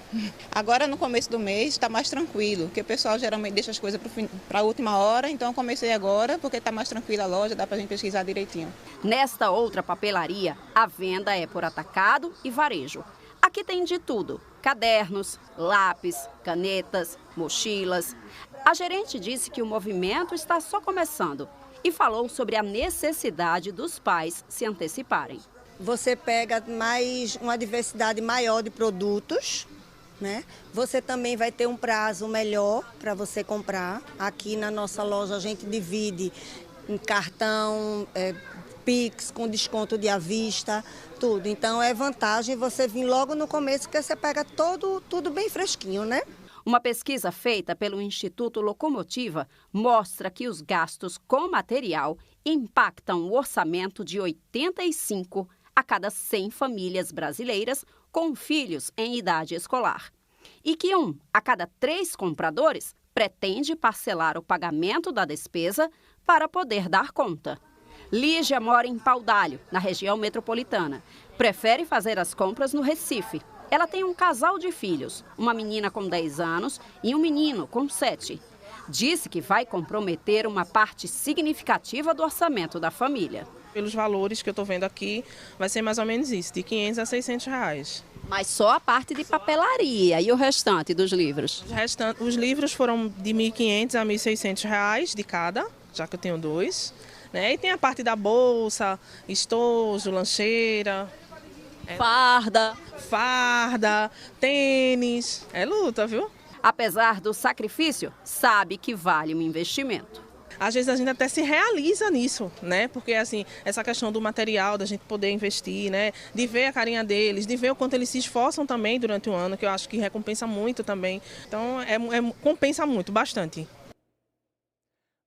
Agora, no começo do mês, está mais tranquilo, porque o pessoal geralmente deixa as coisas para a última hora, então eu comecei agora, porque está mais tranquila a loja, dá para a gente pesquisar direitinho. Nesta outra papelaria, a venda é por atacado e varejo. Aqui tem de tudo, cadernos, lápis, canetas, mochilas. A gerente disse que o movimento está só começando e falou sobre a necessidade dos pais se anteciparem. Você pega mais uma diversidade maior de produtos, né? Você também vai ter um prazo melhor para você comprar. Aqui na nossa loja a gente divide em cartão, Pix, com desconto de à vista, tudo. Então é vantagem você vir logo no começo, que você pega tudo bem fresquinho, né? Uma pesquisa feita pelo Instituto Locomotiva mostra que os gastos com material impactam o orçamento de 85 a cada 100 famílias brasileiras com filhos em idade escolar. E que 1 a cada 3 compradores pretende parcelar o pagamento da despesa para poder dar conta. Lígia mora em Paudalho, na região metropolitana. Prefere fazer as compras no Recife. Ela tem um casal de filhos, uma menina com 10 anos e um menino com 7. Disse que vai comprometer uma parte significativa do orçamento da família. Pelos valores que eu estou vendo aqui, vai ser mais ou menos isso, de 500 a 600 reais. Mas só a parte de papelaria e o restante dos livros? Os livros foram de 1.500 a 1.600 reais de cada, já que eu tenho 2. Né? E tem a parte da bolsa, estojo, lancheira... Farda, tênis, é luta, viu? Apesar do sacrifício, sabe que vale um investimento. Às vezes a gente até se realiza nisso, né? Porque assim, essa questão do material, da gente poder investir, né? De ver a carinha deles, de ver o quanto eles se esforçam também durante o ano, que eu acho que recompensa muito também. Então, compensa muito, bastante.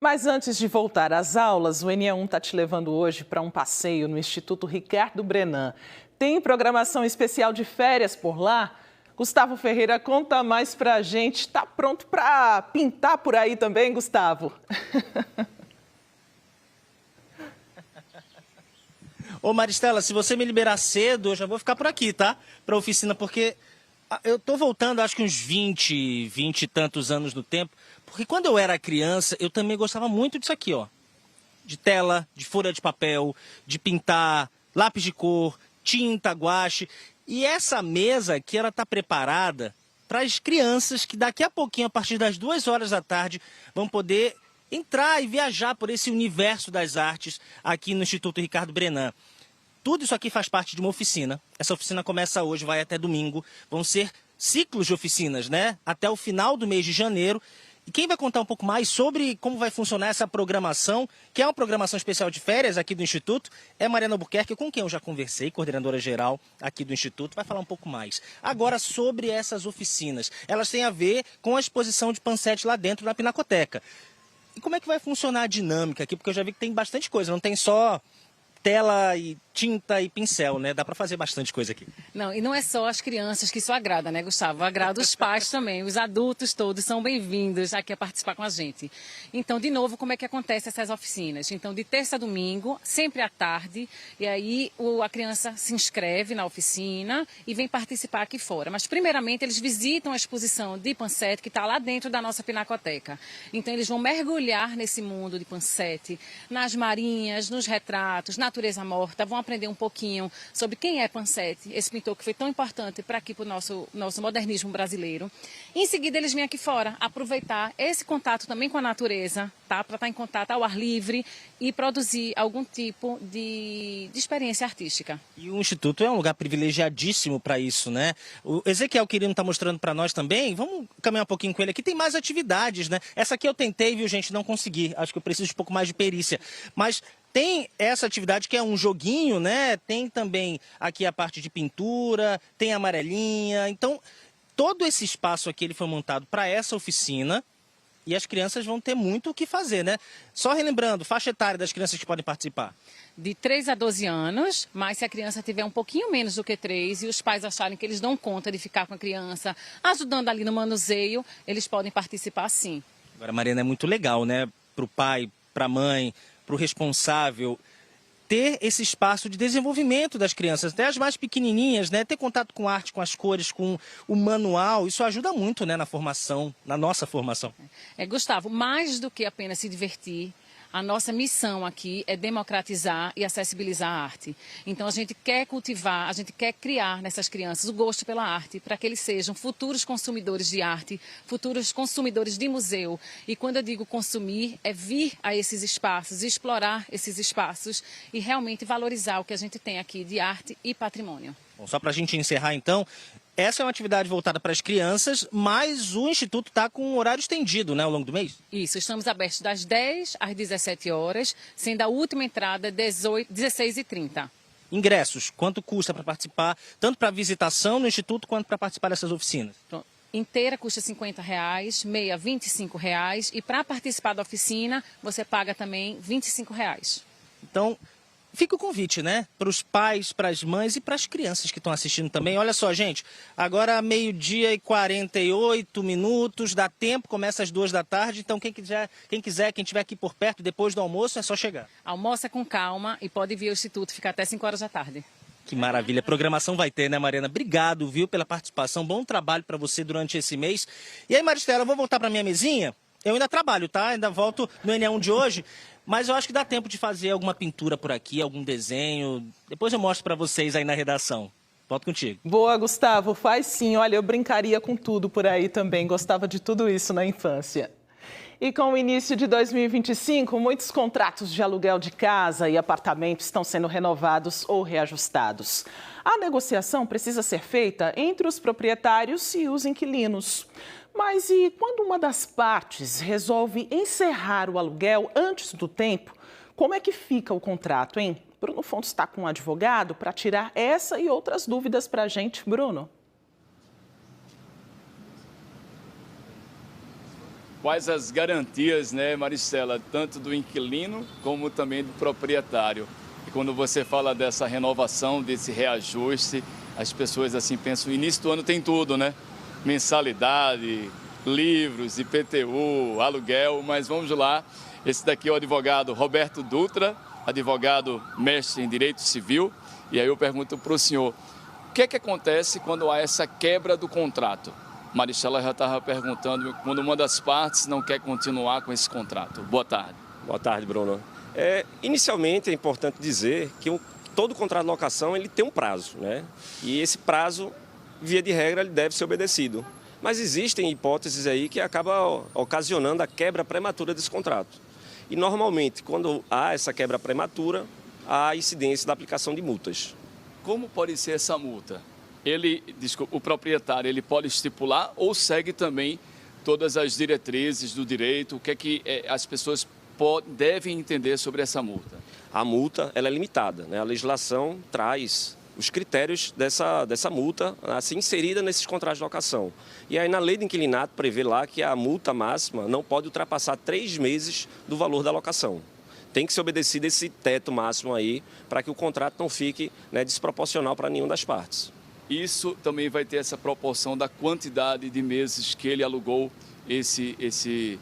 Mas antes de voltar às aulas, o NE1 está te levando hoje para um passeio no Instituto Ricardo Brenan. Tem programação especial de férias por lá? Gustavo Ferreira conta mais para a gente. Está pronto para pintar por aí também, Gustavo? Ô Maristela, se você me liberar cedo, eu já vou ficar por aqui, tá? Para a oficina, porque eu tô voltando, acho que uns 20 e tantos anos no tempo, porque quando eu era criança, eu também gostava muito disso aqui, ó. De tela, de folha de papel, de pintar, lápis de cor, tinta, guache. E essa mesa aqui, ela tá preparada para as crianças que daqui a pouquinho, a partir das 2 horas da tarde, vão poder entrar e viajar por esse universo das artes aqui no Instituto Ricardo Brenan. Tudo isso aqui faz parte de uma oficina. Essa oficina começa hoje, vai até domingo. Vão ser ciclos de oficinas, né? Até o final do mês de janeiro. E quem vai contar um pouco mais sobre como vai funcionar essa programação, que é uma programação especial de férias aqui do Instituto, é Mariana Albuquerque, com quem eu já conversei, coordenadora geral aqui do Instituto, vai falar um pouco mais. Agora, sobre essas oficinas, elas têm a ver com a exposição de pansete lá dentro na Pinacoteca. E como é que vai funcionar a dinâmica aqui? Porque eu já vi que tem bastante coisa, não tem só tela e tinta e pincel, né? Dá para fazer bastante coisa aqui. Não, e não é só as crianças que isso agrada, né, Gustavo? Agrada os pais também, os adultos todos são bem-vindos aqui a participar com a gente. Então, de novo, como é que acontece essas oficinas? Então, de terça a domingo, sempre à tarde, e aí a criança se inscreve na oficina e vem participar aqui fora. Mas, primeiramente, eles visitam a exposição de pansete que está lá dentro da nossa Pinacoteca. Então, eles vão mergulhar nesse mundo de pansete, nas marinhas, nos retratos, natureza morta, vão aprender um pouquinho sobre quem é Pansete, esse pintor que foi tão importante para aqui, para o nosso modernismo brasileiro. Em seguida, eles vêm aqui fora aproveitar esse contato também com a natureza, tá? Para estar em contato ao ar livre e produzir algum tipo de experiência artística. E o Instituto é um lugar privilegiadíssimo para isso, né? O Ezequiel Quirino está mostrando para nós também, vamos caminhar um pouquinho com ele aqui, tem mais atividades, né? Essa aqui eu tentei, viu, gente, não consegui, acho que eu preciso de um pouco mais de perícia, mas tem essa atividade que é um joguinho, né? Tem também aqui a parte de pintura, tem a amarelinha. Então, todo esse espaço aqui ele foi montado para essa oficina e as crianças vão ter muito o que fazer, né? Só relembrando, faixa etária das crianças que podem participar. De 3 a 12 anos, mas se a criança tiver um pouquinho menos do que 3 e os pais acharem que eles dão conta de ficar com a criança, ajudando ali no manuseio, eles podem participar sim. Agora, Mariana, é muito legal, né? Para o pai, para a mãe, para o responsável, ter esse espaço de desenvolvimento das crianças, até as mais pequenininhas, né? Ter contato com a arte, com as cores, com o manual, isso ajuda muito, né? Na formação, na nossa formação. Gustavo, mais do que apenas se divertir, a nossa missão aqui é democratizar e acessibilizar a arte. Então a gente quer cultivar, a gente quer criar nessas crianças o gosto pela arte, para que eles sejam futuros consumidores de arte, futuros consumidores de museu. E quando eu digo consumir, é vir a esses espaços, explorar esses espaços e realmente valorizar o que a gente tem aqui de arte e patrimônio. Bom, só para a gente encerrar então, essa é uma atividade voltada para as crianças, mas o Instituto está com um horário estendido, né, ao longo do mês? Isso, estamos abertos das 10 às 17 horas, sendo a última entrada 16h30. Ingressos, quanto custa para participar, tanto para visitação no Instituto quanto para participar dessas oficinas? Pronto. Inteira custa R$50, meia R$25 e para participar da oficina você paga também R$25. Então, fica o convite, né? Para os pais, para as mães e para as crianças que estão assistindo também. Olha só, gente, agora 12h48, dá tempo, começa às 2 da tarde. Então, quem quiser, quem estiver aqui por perto, depois do almoço, é só chegar. Almoça com calma e pode vir ao Instituto, ficar até 5 horas da tarde. Que maravilha. Programação vai ter, né, Mariana? Obrigado, viu, pela participação. Bom trabalho para você durante esse mês. E aí, Maristela, eu vou voltar para minha mesinha. Eu ainda trabalho, tá? Ainda volto no NE1 de hoje. Mas eu acho que dá tempo de fazer alguma pintura por aqui, algum desenho. Depois eu mostro para vocês aí na redação. Volto contigo. Boa, Gustavo. Faz sim. Olha, eu brincaria com tudo por aí também. Gostava de tudo isso na infância. E com o início de 2025, muitos contratos de aluguel de casa e apartamento estão sendo renovados ou reajustados. A negociação precisa ser feita entre os proprietários e os inquilinos. Mas e quando uma das partes resolve encerrar o aluguel antes do tempo, como é que fica o contrato, hein? Bruno Fontes está com um advogado para tirar essa e outras dúvidas para a gente. Bruno. Quais as garantias, né, Maristela, tanto do inquilino como também do proprietário? E quando você fala dessa renovação, desse reajuste, as pessoas assim pensam, início do ano tem tudo, né? Mensalidade, livros, IPTU, aluguel, mas vamos lá. Esse daqui é o advogado Roberto Dutra, advogado mestre em Direito Civil. E aí eu pergunto para o senhor, o que é que acontece quando há essa quebra do contrato? Maristela já estava perguntando quando uma das partes não quer continuar com esse contrato. Boa tarde. Boa tarde, Bruno. Inicialmente é importante dizer que todo contrato de locação ele tem um prazo, né? E esse prazo, via de regra, ele deve ser obedecido. Mas existem hipóteses aí que acabam ocasionando a quebra prematura desse contrato. E normalmente, quando há essa quebra prematura, há incidência da aplicação de multas. Como pode ser essa multa? O proprietário, ele pode estipular ou segue também todas as diretrizes do direito? O que é que as pessoas devem entender sobre essa multa? A multa ela é limitada, né? A legislação traz os critérios dessa multa assim, inserida nesses contratos de locação. E aí na lei do inquilinato prevê lá que a multa máxima não pode ultrapassar 3 meses do valor da locação. Tem que ser obedecido esse teto máximo aí para que o contrato não fique, né, desproporcional para nenhuma das partes. Isso também vai ter essa proporção da quantidade de meses que ele alugou esse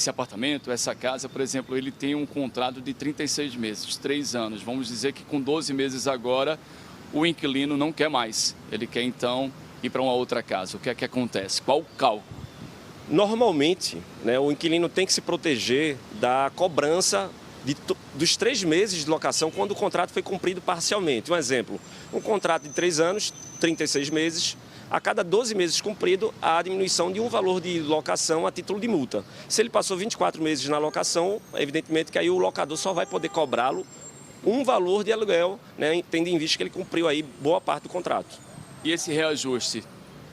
apartamento, essa casa. Por exemplo, ele tem um contrato de 36 meses, 3 anos. Vamos dizer que com 12 meses agora, o inquilino não quer mais. Ele quer, então, ir para uma outra casa. O que é que acontece? Qual o cálculo? Normalmente, né, o inquilino tem que se proteger da cobrança dos 3 meses de locação quando o contrato foi cumprido parcialmente. Um exemplo, um contrato de 3 anos, 36 meses, a cada 12 meses cumprido, há a diminuição de um valor de locação a título de multa. Se ele passou 24 meses na locação, evidentemente que aí o locador só vai poder cobrá-lo um valor de aluguel, né, tendo em vista que ele cumpriu aí boa parte do contrato. E esse reajuste,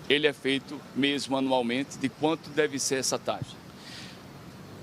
ele é feito mesmo anualmente? De quanto deve ser essa taxa?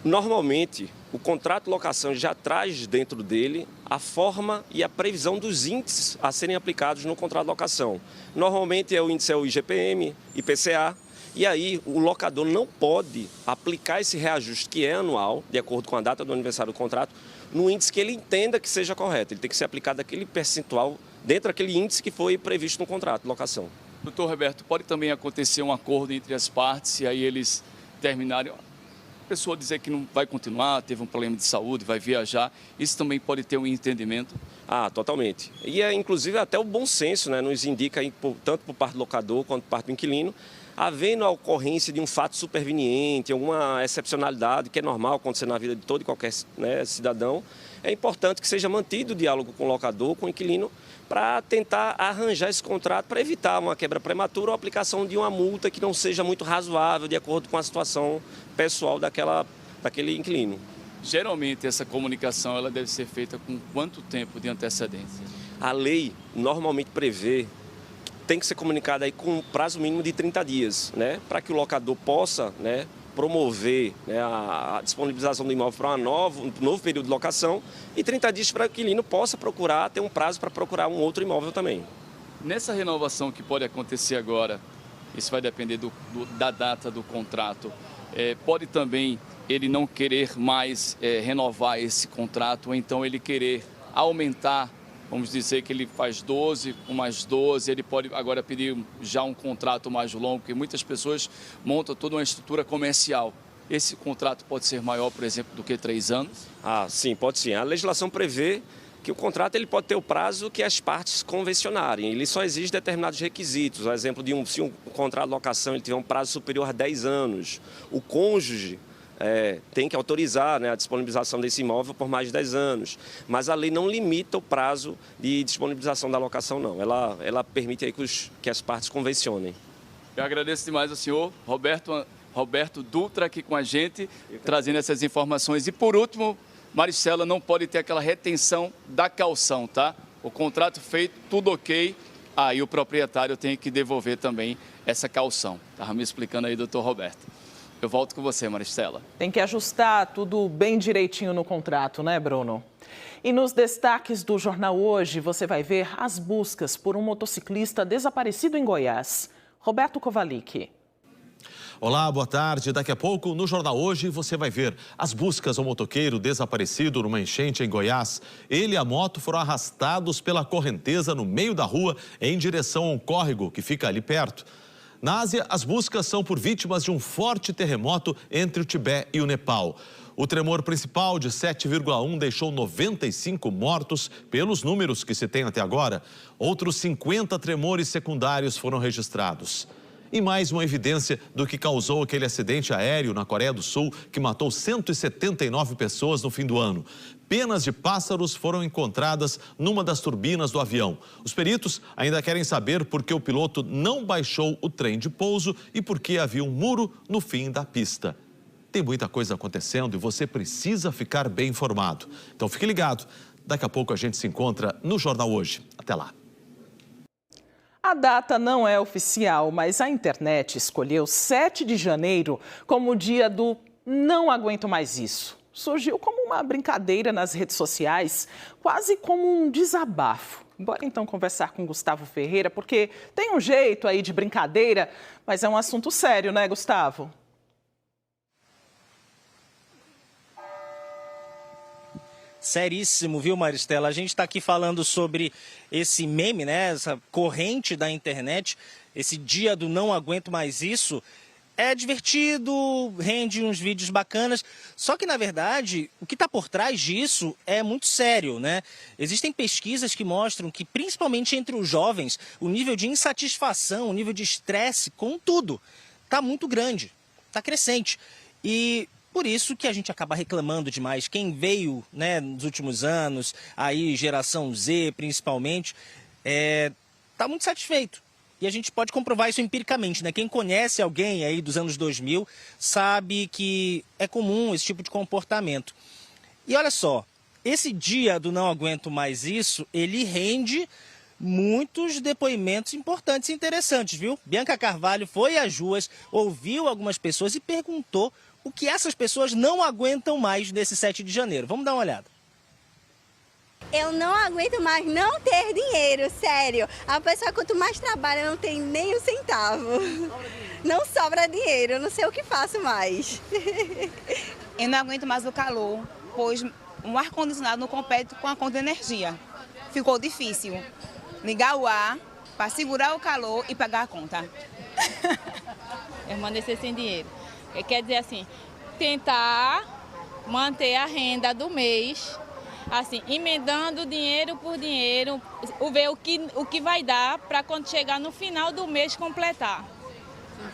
Normalmente, o contrato de locação já traz dentro dele a forma e a previsão dos índices a serem aplicados no contrato de locação. Normalmente o índice é o IGPM, IPCA, e aí o locador não pode aplicar esse reajuste que é anual, de acordo com a data do aniversário do contrato, no índice que ele entenda que seja correto. Ele tem que ser aplicado aquele percentual dentro daquele índice que foi previsto no contrato de locação. Doutor Roberto, pode também acontecer um acordo entre as partes e aí eles terminarem... A pessoa dizer que não vai continuar, teve um problema de saúde, vai viajar, isso também pode ter um entendimento? Ah, totalmente. E inclusive até o bom senso, né, nos indica, tanto por parte do locador quanto por parte do inquilino, havendo a ocorrência de um fato superveniente, alguma excepcionalidade que é normal acontecer na vida de todo e qualquer, né, cidadão, é importante que seja mantido o diálogo com o locador, com o inquilino, para tentar arranjar esse contrato para evitar uma quebra prematura ou a aplicação de uma multa que não seja muito razoável de acordo com a situação pessoal daquele inquilino. Geralmente essa comunicação ela deve ser feita com quanto tempo de antecedência? A lei normalmente prevê que tem que ser comunicada aí com um prazo mínimo de 30 dias, né, para que o locador possa, né, promover, né, a disponibilização do imóvel para um novo período de locação e 30 dias para que o inquilino possa ter um prazo para procurar um outro imóvel também. Nessa renovação que pode acontecer agora, isso vai depender da data do contrato, pode também ele não querer mais renovar esse contrato, ou então ele querer aumentar, vamos dizer que ele faz 12 com mais 12, ele pode agora pedir já um contrato mais longo, porque muitas pessoas montam toda uma estrutura comercial. Esse contrato pode ser maior, por exemplo, do que 3 anos? Ah, sim, pode sim. A legislação prevê que o contrato ele pode ter o prazo que as partes convencionarem. Ele só exige determinados requisitos. Por exemplo, se um contrato de locação ele tiver um prazo superior a 10 anos, o cônjuge tem que autorizar, né, a disponibilização desse imóvel por mais de 10 anos. Mas a lei não limita o prazo de disponibilização da locação, não. Ela permite aí que as partes convencionem. Eu agradeço demais ao senhor Roberto Dutra aqui com a gente, trazendo essas informações. E por último, Maristela, não pode ter aquela retenção da caução, tá? O contrato feito, tudo ok, aí o proprietário tem que devolver também essa caução. Estava me explicando aí, doutor Roberto. Eu volto com você, Maristela. Tem que ajustar tudo bem direitinho no contrato, né, Bruno? E nos destaques do Jornal Hoje, você vai ver as buscas por um motociclista desaparecido em Goiás. Roberto Kovalik. Olá, boa tarde. Daqui a pouco, no Jornal Hoje, você vai ver as buscas ao motoqueiro desaparecido numa enchente em Goiás. Ele e a moto foram arrastados pela correnteza no meio da rua em direção a um córrego que fica ali perto. Na Ásia, as buscas são por vítimas de um forte terremoto entre o Tibete e o Nepal. O tremor principal de 7,1 deixou 95 mortos pelos números que se tem até agora. Outros 50 tremores secundários foram registrados. E mais uma evidência do que causou aquele acidente aéreo na Coreia do Sul que matou 179 pessoas no fim do ano. Penas de pássaros foram encontradas numa das turbinas do avião. Os peritos ainda querem saber por que o piloto não baixou o trem de pouso e por que havia um muro no fim da pista. Tem muita coisa acontecendo e você precisa ficar bem informado. Então fique ligado. Daqui a pouco a gente se encontra no Jornal Hoje. Até lá. A data não é oficial, mas a internet escolheu 7 de janeiro como o dia do Não Aguento Mais Isso. Surgiu como uma brincadeira nas redes sociais, quase como um desabafo. Bora então conversar com Gustavo Ferreira, porque tem um jeito aí de brincadeira, mas é um assunto sério, né, Gustavo? Seríssimo, viu, Maristela? A gente está aqui falando sobre esse meme, né? Essa corrente da internet, esse dia do Não Aguento Mais Isso. É divertido, rende uns vídeos bacanas, só que, na verdade, o que está por trás disso é muito sério, né? Existem pesquisas que mostram que, principalmente entre os jovens, o nível de insatisfação, o nível de estresse com tudo está muito grande, está crescente. E por isso que a gente acaba reclamando demais. Quem veio, né, nos últimos anos, aí geração Z principalmente, está muito satisfeito. E a gente pode comprovar isso empiricamente, né? Quem conhece alguém aí dos anos 2000 sabe que é comum esse tipo de comportamento. E olha só, esse dia do Não Aguento Mais Isso, ele rende muitos depoimentos importantes e interessantes, viu? Bianca Carvalho foi às ruas, ouviu algumas pessoas e perguntou o que essas pessoas não aguentam mais nesse 7 de janeiro. Vamos dar uma olhada. Eu não aguento mais não ter dinheiro, sério. A pessoa, quanto mais trabalha, não tem nem um centavo. Não sobra dinheiro, eu não sei o que faço mais. Eu não aguento mais o calor, pois um ar-condicionado não compete com a conta de energia. Ficou difícil ligar o ar para segurar o calor e pagar a conta. Permanecer sem dinheiro. Quer dizer assim, tentar manter a renda do mês, assim, emendando dinheiro por dinheiro, ver o que vai dar para quando chegar no final do mês completar.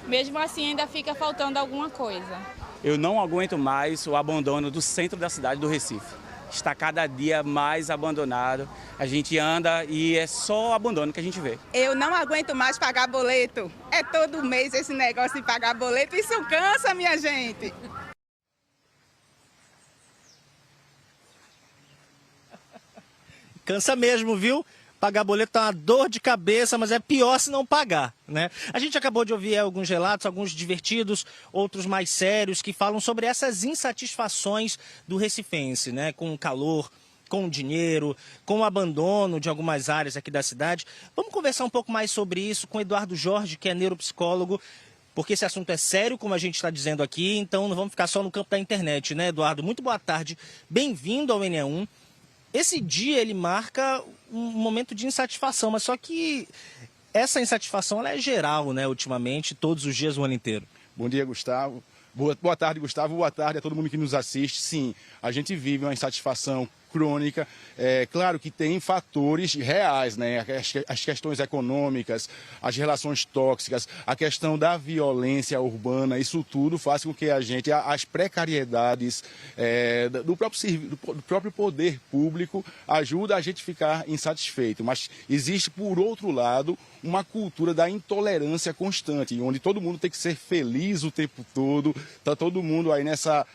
Mesmo assim ainda fica faltando alguma coisa. Eu não aguento mais o abandono do centro da cidade do Recife. Está cada dia mais abandonado. A gente anda e é só abandono que a gente vê. Eu não aguento mais pagar boleto. É todo mês esse negócio de pagar boleto. Isso cansa, minha gente. Cansa mesmo, viu? Pagar boleto tá uma dor de cabeça, mas é pior se não pagar, né? A gente acabou de ouvir alguns relatos, alguns divertidos, outros mais sérios, que falam sobre essas insatisfações do recifense, né? Com o calor, com o dinheiro, com o abandono de algumas áreas aqui da cidade. Vamos conversar um pouco mais sobre isso com o Eduardo Jorge, que é neuropsicólogo, porque esse assunto é sério, como a gente está dizendo aqui, então não vamos ficar só no campo da internet, né, Eduardo? Muito boa tarde, bem-vindo ao NE1. Esse dia, ele marca um momento de insatisfação, mas só que essa insatisfação ela é geral, né, ultimamente, todos os dias, o ano inteiro. Bom dia, Gustavo. Boa tarde, Gustavo. Boa tarde a todo mundo que nos assiste. Sim, a gente vive uma insatisfação crônica. É claro que tem fatores reais, né? As questões econômicas, as relações tóxicas, a questão da violência urbana, isso tudo faz com que a gente, as precariedades do próprio poder público, ajuda a gente a ficar insatisfeito. Mas existe, por outro lado, uma cultura da intolerância constante, onde todo mundo tem que ser feliz o tempo todo, está todo mundo aí nessa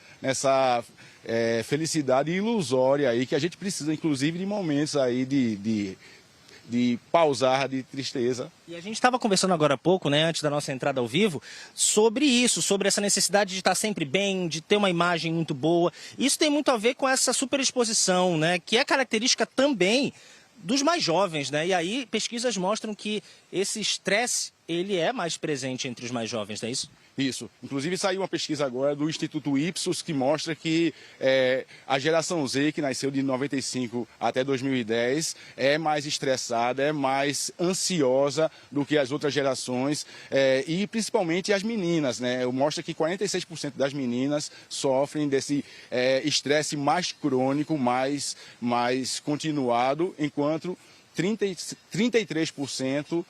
felicidade ilusória aí, que a gente precisa, inclusive, de momentos aí de pausar, de tristeza. E a gente estava conversando agora há pouco, né, antes da nossa entrada ao vivo, sobre isso, sobre essa necessidade de estar sempre bem, de ter uma imagem muito boa. Isso tem muito a ver com essa superexposição, né, que é característica também dos mais jovens, né? E aí pesquisas mostram que esse estresse, ele é mais presente entre os mais jovens, não é isso? Isso. Inclusive saiu uma pesquisa agora do Instituto Ipsos que mostra que a geração Z, que nasceu de 95 até 2010, é mais estressada, é mais ansiosa do que as outras gerações e principalmente as meninas, né? Mostra que 46% das meninas sofrem desse estresse mais crônico, mais continuado, enquanto 33%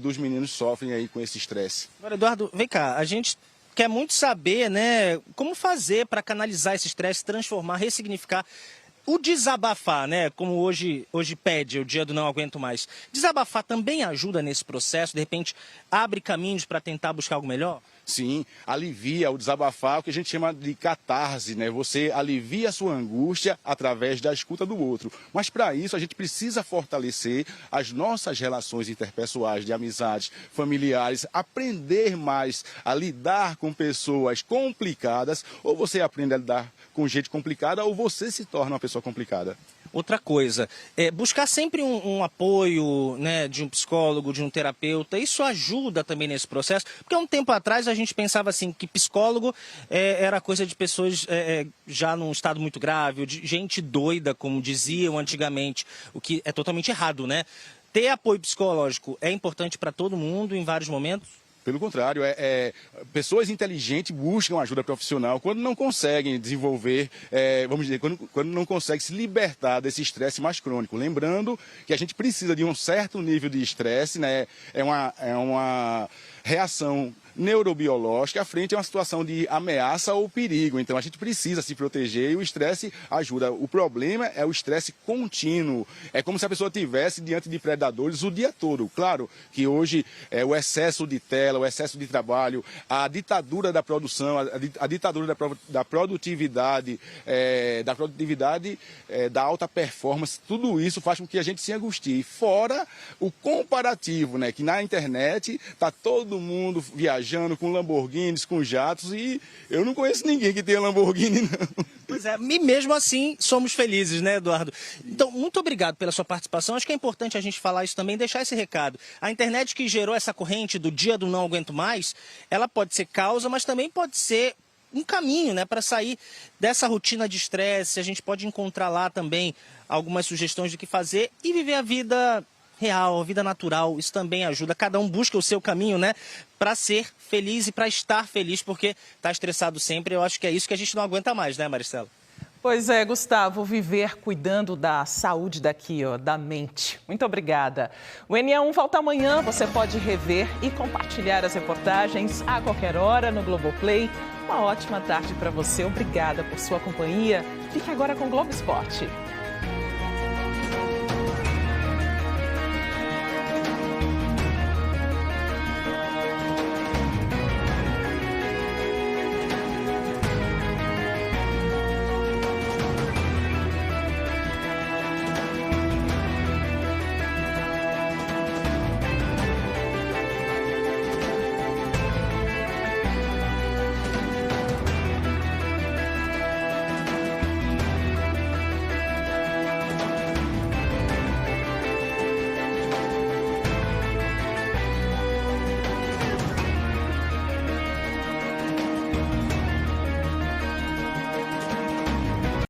dos meninos sofrem aí com esse estresse. Agora, Eduardo, vem cá, a gente quer muito saber, né, como fazer para canalizar esse estresse, transformar, ressignificar, o desabafar, né, como hoje pede, o dia do não aguento mais. Desabafar também ajuda nesse processo, de repente abre caminhos para tentar buscar algo melhor? Sim, alivia o desabafar, o que a gente chama de catarse, né? Você alivia a sua angústia através da escuta do outro. Mas para isso a gente precisa fortalecer as nossas relações interpessoais, de amizades, familiares, aprender mais a lidar com pessoas complicadas, ou você aprende a lidar com gente complicada, ou você se torna uma pessoa complicada. Outra coisa, buscar sempre um apoio, né, de um psicólogo, de um terapeuta, isso ajuda também nesse processo, porque há um tempo atrás a gente pensava assim, que psicólogo era coisa de pessoas já num estado muito grave, de gente doida, como diziam antigamente, o que é totalmente errado, né? Ter apoio psicológico é importante para todo mundo em vários momentos? Pelo contrário, pessoas inteligentes buscam ajuda profissional quando não conseguem desenvolver, vamos dizer, quando não conseguem se libertar desse estresse mais crônico. Lembrando que a gente precisa de um certo nível de estresse, né? É uma reação neurobiológica frente a uma situação de ameaça ou perigo. Então a gente precisa se proteger e o estresse ajuda. O problema é o estresse contínuo. É como se a pessoa estivesse diante de predadores o dia todo. Claro que hoje o excesso de tela, o excesso de trabalho, a ditadura da produção, a ditadura da produtividade, da alta performance, tudo isso faz com que a gente se angustie. Fora o comparativo, né? Que na internet está todo mundo viajando com Lamborghinis, com jatos, e eu não conheço ninguém que tenha Lamborghini, não. Pois é, e mesmo assim somos felizes, né, Eduardo? Então, muito obrigado pela sua participação. Acho que é importante a gente falar isso também, deixar esse recado. A internet que gerou essa corrente do dia do não aguento mais, ela pode ser causa, mas também pode ser um caminho, né, para sair dessa rotina de estresse. A gente pode encontrar lá também algumas sugestões do que fazer e viver a vida real, a vida natural. Isso também ajuda. Cada um busca o seu caminho, né, para ser feliz e para estar feliz, porque tá estressado sempre. Eu acho que é isso que a gente não aguenta mais, né, Maristela? Pois é, Gustavo, viver cuidando da saúde daqui, ó, da mente. Muito obrigada. O NE1 volta amanhã, você pode rever e compartilhar as reportagens a qualquer hora no Globoplay. Uma ótima tarde para você, obrigada por sua companhia. Fique agora com o Globo Esporte.